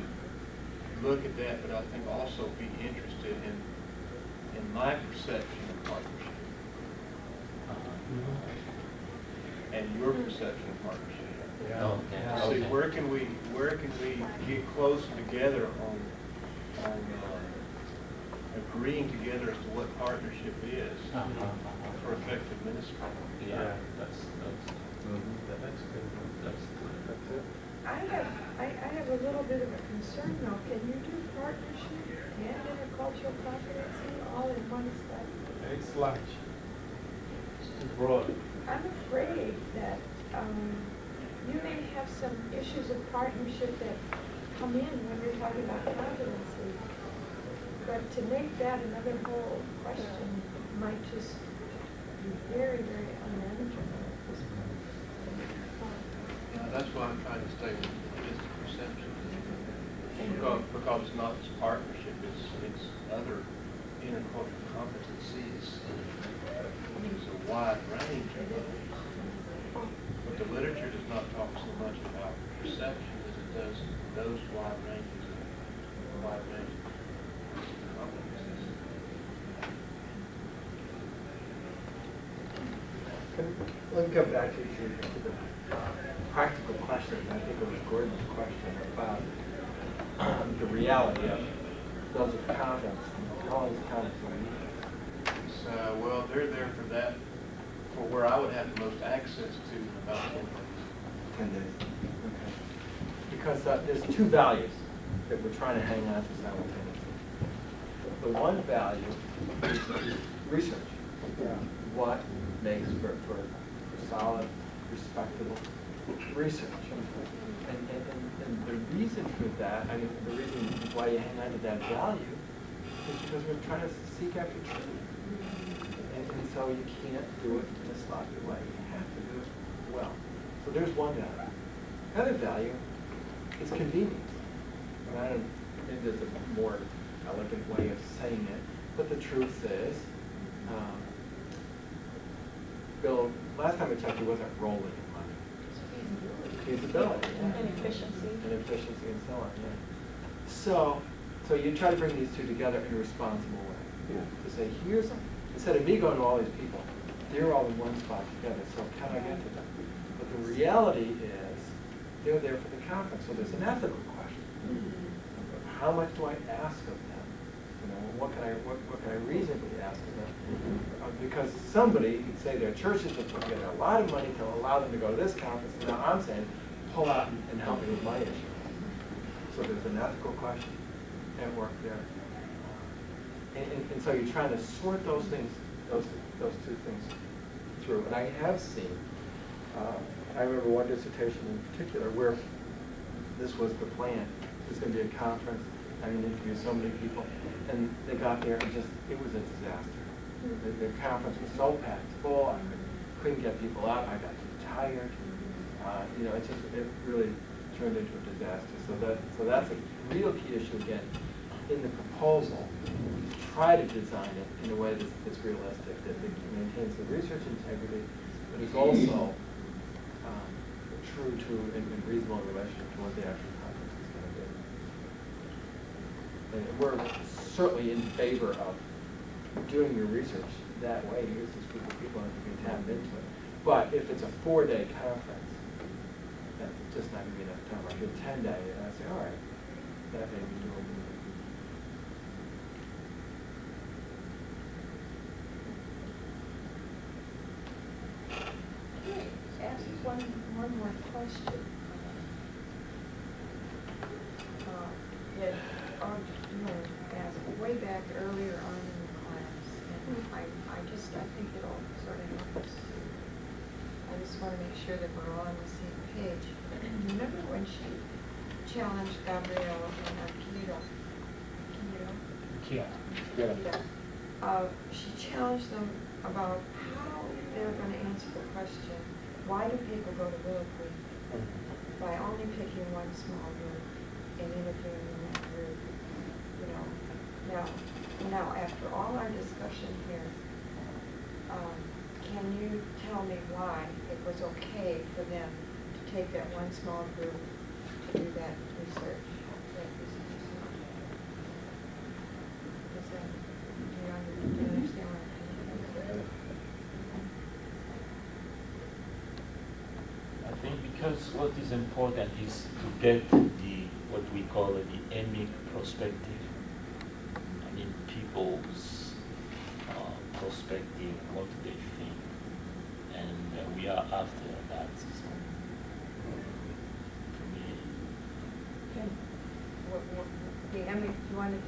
look at that, but I think also be interested in my perception of partnership and your perception of partnership. See, where can we get closer together on agreeing together as to what partnership is for effective ministry?
Yeah, that's good.
I have a little bit of a concern though. Can you do partnership and intercultural competency all in one study?
It's large. It's too broad.
I'm afraid that you may have some issues of partnership that come in when you're talking about competency. But to make that another whole question might just be very, very unmanageable at this point.
That's why I'm trying to stay with just perception. Because it's not just partnership, it's other intercultural competencies. There's a wide range of those. But the literature does not talk so much about perception as it does those wide ranges of competencies.
Let me come back to the practical question. I think it was Gordon's question about the reality of
those are conference. How long is the conference a week?
Well, they're there for that, for where I would have the most access to about 10 days.
10 days. Okay. Because there's two values that we're trying to hang on to simultaneously. The one value is research. What makes for solid, respectable research. And the reason for that, I mean, the reason why you hang on to that value is because we're trying to seek after truth. And so you can't do it in a sloppy way. You have to do it well. So there's one value. The other value is convenience. And I don't, maybe there's a more elegant way of saying it, but the truth is, Bill, last time I checked, he wasn't rolling in money. Feasibility. Yeah.
And efficiency.
And efficiency and so on, yeah. So you try to bring these two together in a responsible way. To say, here's, instead of me going to all these people, they're all in one spot together, so can I get to them? But the reality is, they're there for the conference, so there's an ethical question. How much do I ask of them? You know, what can I reasonably ask of them? Because somebody could say their churches have put together a lot of money to allow them to go to this conference, and now I'm saying, pull out and help me with my issue. So there's an ethical question at work there. And so you're trying to sort those things, those two things through. And I have seen, I remember one dissertation in particular where this was the plan. There's going to be a conference. I'm going to interview so many people. And they got there and just, it was a disaster. The conference was so packed full. I couldn't get people out. I got too tired. You know, it really turned into a disaster. So that's a real key issue again. In the proposal, try to design it in a way that's realistic, that it maintains the research integrity, but is also true to and reasonable in relation to what the actual conference is going to be. And we're certainly in favor of doing your research that way. Here's this group of people and you can tap into it. But if it's a 4-day conference, that's just not going to be enough time. Like a 10-day, and I say, all right, that may be doable.
Ask one more question. That asked way back earlier on in the class, and I think it'll sort of help us. I just want to make sure that we're all on the same page. Remember when she challenged Gabrielle and Akira? She challenged them about how they're going to answer the question, why do people go to Willow Creek? By only picking one small group and interviewing in that group. You know, now after all our discussion here, can you tell me why it was okay for them to take that one small group to do that research? Do you understand what I'm saying?
I think because what is important is to get the what we call the emic perspective. I mean, people's perspective, what they think, and we are after that. So, to me,
Okay. The emic, you want to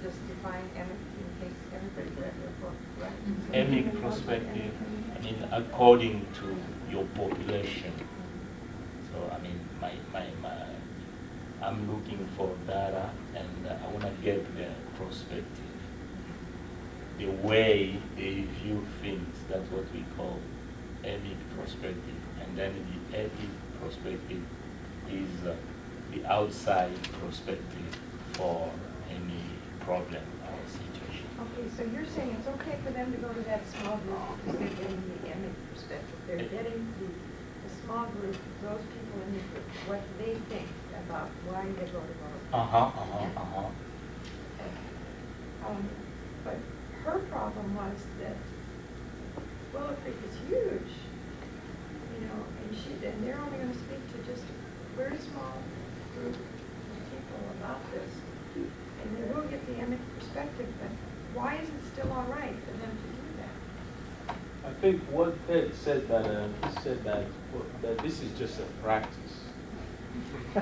just define emic in case everybody's read your book, right?
emic perspective, I mean, according to your population. So, I mean, I'm looking for data, and I want to get the perspective, the way they view things. That's what we call emic perspective. And then the ethic perspective is the outside perspective for any problem or situation.
Okay, so you're saying it's okay for them to go to that small group because they're getting the emic perspective. They're getting the small group, those people in the group, what they think about why they go to Willow. Okay. But her problem was that Willow Creek is huge, you know, and they're only going to speak to just a very small group of people about this. And they will get the image perspective, but why is it still all right for them to do that?
I think what Ted said that he said that that this is just a practice.
So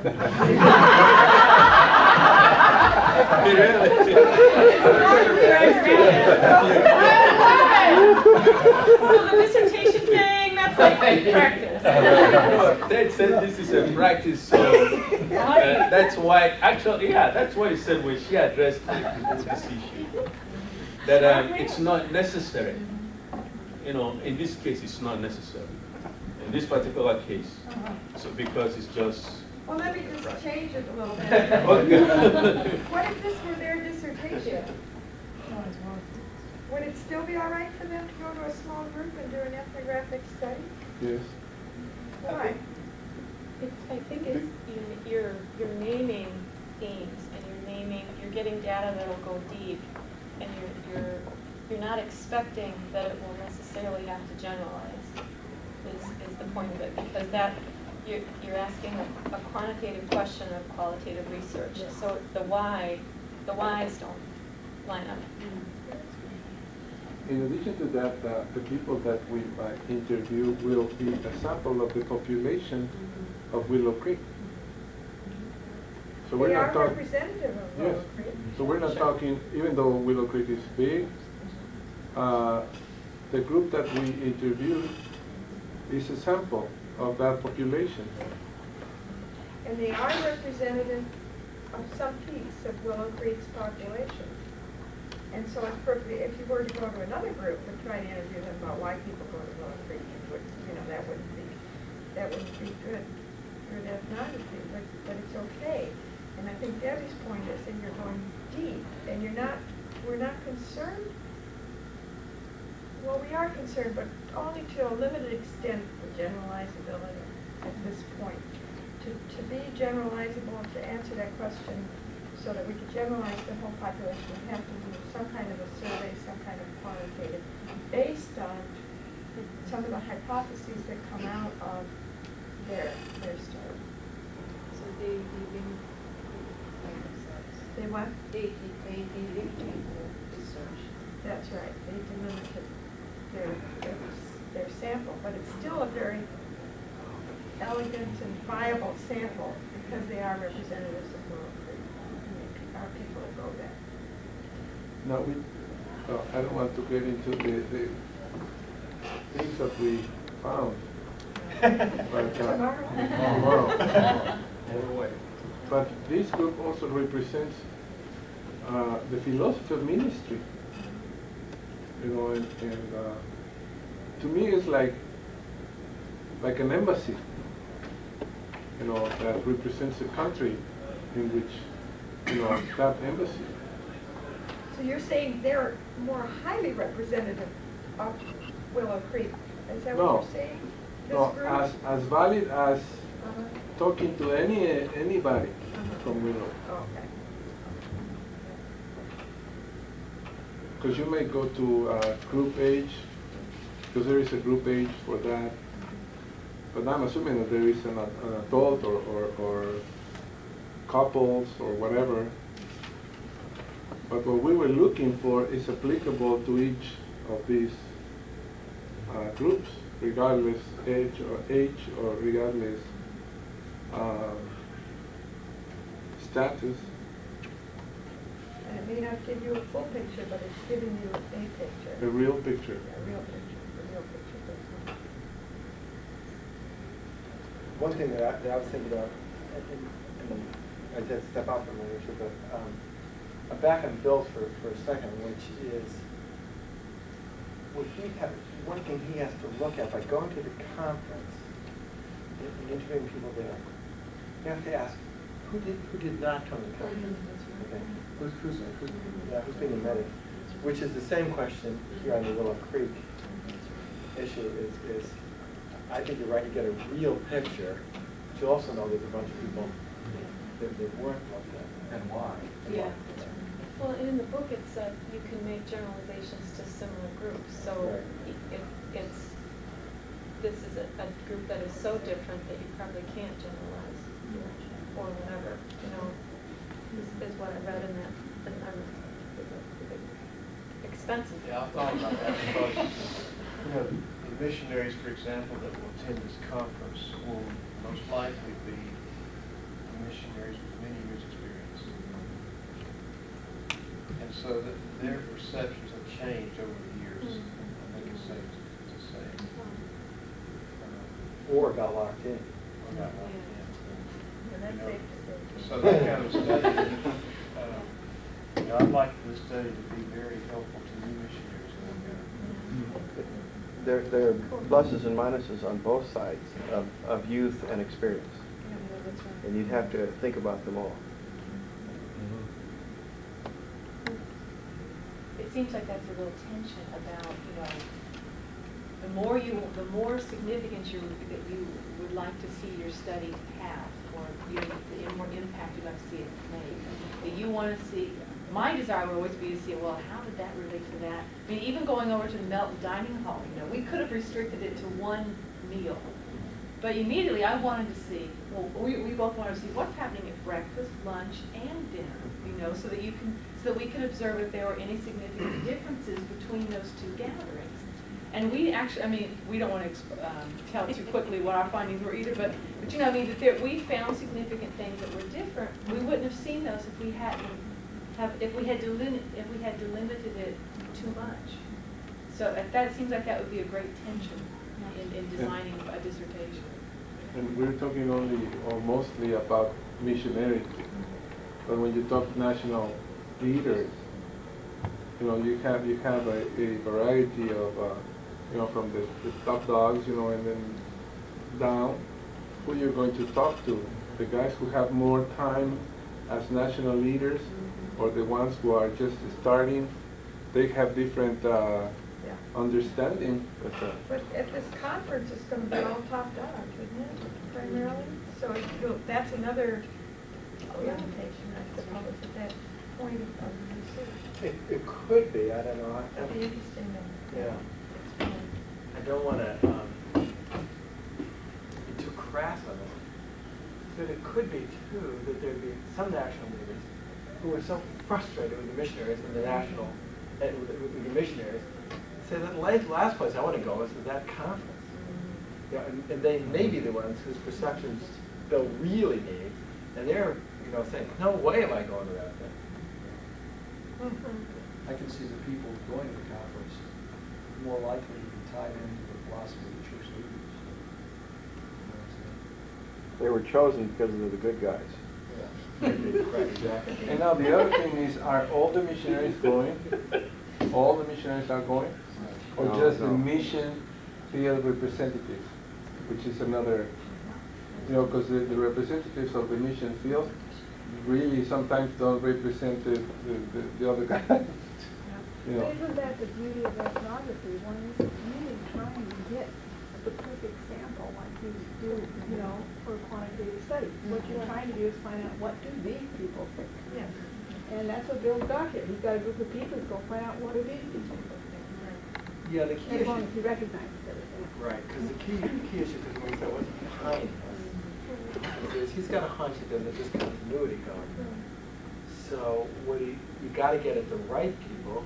the dissertation thing, that's like practice.
No, Ted said this is a practice, so that's why, actually, yeah, that's why he said when she addressed this issue, that it's not necessary. You know, in this case, it's not necessary. In this particular case, so because it's just.
Well, let me just change it a little bit.
Okay.
What if this were their dissertation? Would it still be all right for them to go to a small group and do an ethnographic study?
Yes.
Why?
I think it's you're naming themes and you're getting data that'll go deep, and you're not expecting that it will necessarily have to generalize. Is the point of it, because that you're asking a quantitative question of qualitative research. Yes. So the whys don't line up.
In addition to that, the people that we interview will be a sample of the population of Willow Creek. So we're
They
not
are
talking.
representative of Willow Creek.
So we're not talking, even though Willow Creek is big, the group that we interviewed is a sample of that population.
And they are representative of some piece of Willow Creek's population. And so it's perfectly, if you were to go to another group and try to interview them about why people go to Willow Creek, that wouldn't be good for the ethnography, but it's okay. And I think Debbie's point is that you're going deep, and we're not concerned. Well, we are concerned, but only to a limited extent for generalizability at this point. To be generalizable, to answer that question so that we could generalize the whole population, we have to do some kind of a survey, some kind of qualitative, based on some of the hypotheses that come out of their story.
So they
what?
They limited research.
That's right. They delimited their sample, but it's still a very elegant and viable sample because they are representatives of Willow Creek. Our people that go there.
No, I don't want to get into the things that we found. But, tomorrow. But this group also represents the philosophy of ministry. You know, and to me it's like an embassy, you know, that represents a country in which, you know, that embassy.
So you're saying they're more highly representative of Willow Creek? Is that what you're saying?
No, as valid as talking to anybody from Willow.
Okay.
Because you may go to group age, because there is a group age for that. But I'm assuming that there is an adult or couples or whatever. But what we were looking for is applicable to each of these groups, regardless age or regardless status.
And it may not give you a full picture, but it's giving you a picture.
A real picture.
A real picture. A real picture.
One thing that I was thinking about, and I did step out from the issue, but I'm back on Bill's for a second, which is one thing he has to look at by going to the conference and interviewing people there. You have to ask, who did not come to the conference? Okay. Who's being admitted? Which is the same question here on the Willow Creek issue. Is I think you're right. You get a real picture, but you also know there's a bunch of people that weren't looked at, and why.
Yeah. Well, in the book it said you can make generalizations to similar groups. So
Right.
this is a group that is so different that you probably can't generalize or whatever, you know. is what I read in that. And expensive.
Yeah, I thought about that because, you know, the missionaries, for example, that will attend this conference will most likely be missionaries with many years' experience. And so that their perceptions have changed over the years. I think it's safe to say.
Or got locked in.
Or got locked in.
And that's
You know,
safe to say.
So that kind of study, you know, I'd like this study to be very helpful to new missionaries going there.
There are pluses and minuses on both sides of youth and experience. And you'd have to think about them all.
It seems like that's a real tension about, you know, the more significance that you would like to see your study have, or the more impact you'd like to see it make. That you want to see, my desire would always be to see, well, how did that relate to that? I mean, even going over to the Melton Dining Hall, you know, we could have restricted it to one meal. But immediately I wanted to see, well, we both wanted to see what's happening at breakfast, lunch, and dinner, you know, so that we could observe if there were any significant differences between those two gatherings. And we actually, I mean, we don't want to tell too quickly what our findings were either, but you know, I mean, that we found significant things that were different. We wouldn't have seen those if we had delimited it too much. So that seems like that would be a great tension in designing a dissertation.
And we're talking only or mostly about missionaries. But when you talk national leaders, you know, you have a variety of, you know, from the top dogs, you know, and then down, who you're going to talk to. The guys who have more time as national leaders, or the ones who are just starting, they have different understanding.
But at this conference, it's going to be all top dogs, isn't it, primarily? So that's another orientation, I suppose, at that point of research.
It could be, I don't know.
That'd be interesting, though.
Yeah. I don't want to be too crass on this, but it could be, too, that there'd be some national leaders who are so frustrated with the missionaries and the national, with the missionaries, say that the last place I want to go is to that conference. You know, and they may be the ones whose perceptions Bill really needs, and they're, you know, saying, no way am I going to that thing.
I can see the people going to the conference more likely to be tied into the philosophy of the church leaders.
They were chosen because they're the good guys.
And now the other thing is, are all the missionaries going? All the missionaries are going? Or just the mission field representatives, which is another, you know, because the representatives of the mission field really sometimes don't represent the other guy. You know.
Isn't that the beauty of ethnography? One isn't really trying to get the perfect sample like you do, you know, for a quantitative study. What you're trying to do is find out, what do these people think? Yes. And that's what Bill's got here. He's got a group of people to go find out, what do these people think?
Yeah, the key
As long
issue.
as he recognizes everything.
Right, because the key issue, because when we say what's behind this, is he's got a hunch that there's this continuity going. So what you got to get at the right people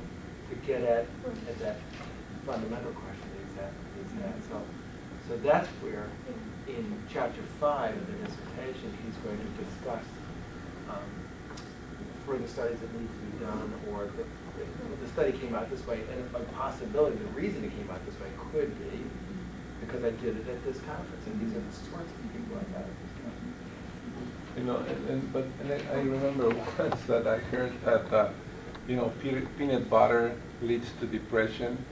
to get at that fundamental question that he's had. So that's where in chapter 5 of the dissertation he's going to discuss further studies that need to be done, or the study came out this way, and a possibility, the reason it came out this way could be because I did it at this conference, and these are the sorts of people I got at this conference.
You know, and I remember once that I heard that, you know, peanut butter leads to depression,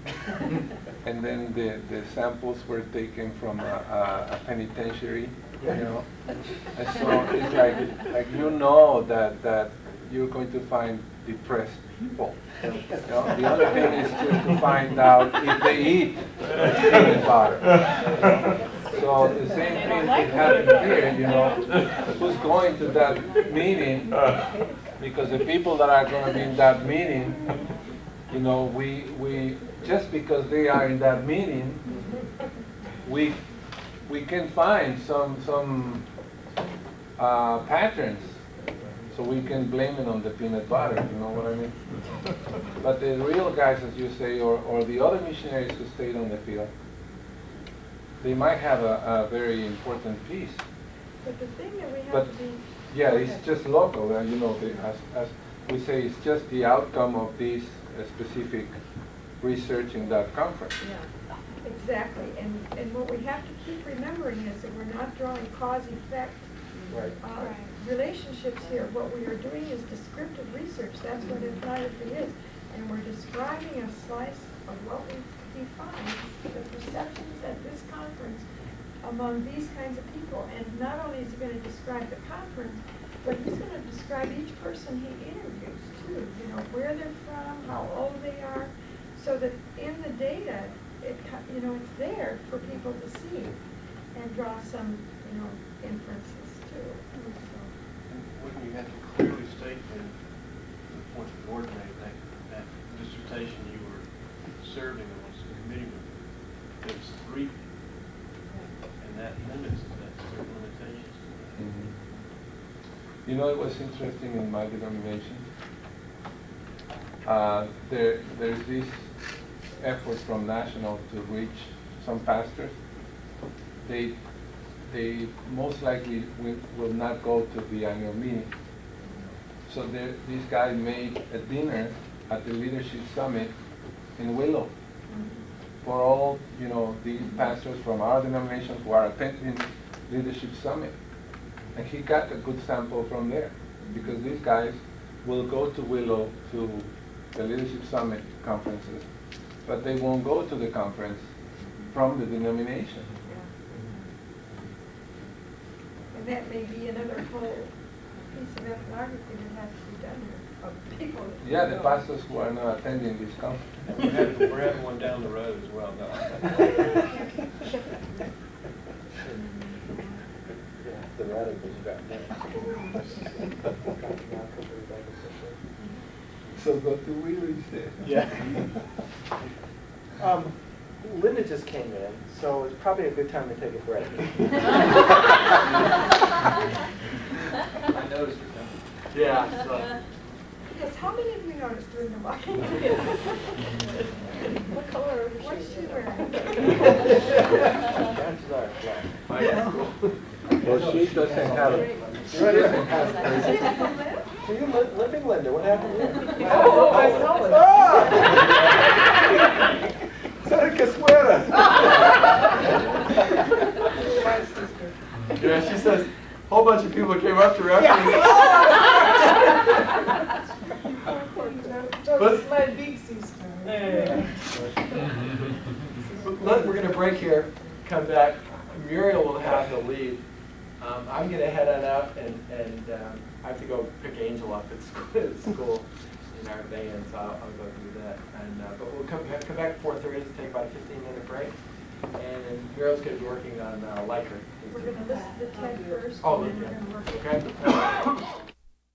and then the samples were taken from a penitentiary, you know, and so it's like you know that you're going to find depressed people. You know, the other thing is just to find out if they eat peanut butter. You know? So the same thing could happen here, you know. Who's going to that meeting? Because the people that are going to be in that meeting, you know, we just because they are in that meeting, we can find some patterns. so we can blame it on the peanut butter, you know what I mean? But the real guys, as you say, or the other missionaries who stayed on the field, they might have a very important piece.
But the thing that we have
But
to be.
yeah,
Go
it's
ahead.
just local, you know, as we say, it's just the outcome of this specific research in that conference.
Yeah, exactly. And what we have to keep remembering is that we're not drawing cause-effect
Right.
relationships here. What we are doing is descriptive research. That's what ethnography is. And we're describing a slice of what we define, the perceptions at this conference among these kinds of people. And not only is he going to describe the conference, but he's going to describe each person he interviews too. You know, where they're from, how old they are, so that in the data, you know, it's there for people to see and draw some, you know, inferences too.
Wouldn't you have to clearly state in the point the board made that dissertation you were serving on as a committee member, it was 3 people, and that limits that certain limitations to that.
You know, it was interesting in my denomination. There's this effort from National to reach some pastors. They most likely will not go to the annual meeting. So this guy made a dinner at the Leadership Summit in Willow for all, you know, these pastors from our denomination who are attending Leadership Summit. And he got a good sample from there, because these guys will go to Willow to the Leadership Summit conferences, but they won't go to the conference from the denomination.
And that may be another whole piece of ethnography that has to be done here, of people. that
Yeah, the
know.
pastors who are not attending this conference.
We're having one down the road as well, though.
Yeah, the radicals got
So go to Willow instead.
Yeah. Linda just came in, so it's probably a good time to take a break.
I noticed her coming. Yeah, so.
Yes, how many of you noticed Linda walking in? What color is what's she wearing?
Chances are it's black.
Well, she doesn't have it. She doesn't have it.
So you living Linda, what happened here?
Oh, I saw it.
Ah! So did Casuera.
My sister. Yeah, she says, a whole bunch of people came up to her after
That's my big sister.
We're going to break here, come back. Muriel will have to leave. I'm going to head on out, and I have to go pick Angel up at school in our van, so I'll go do that. And but we'll come back at 4:30 to take about a 15-minute break. And Muriel's going to be working on Likert.
We're going to listen to Ted first.
Oh,
and then we're
okay.
going to work.
Okay.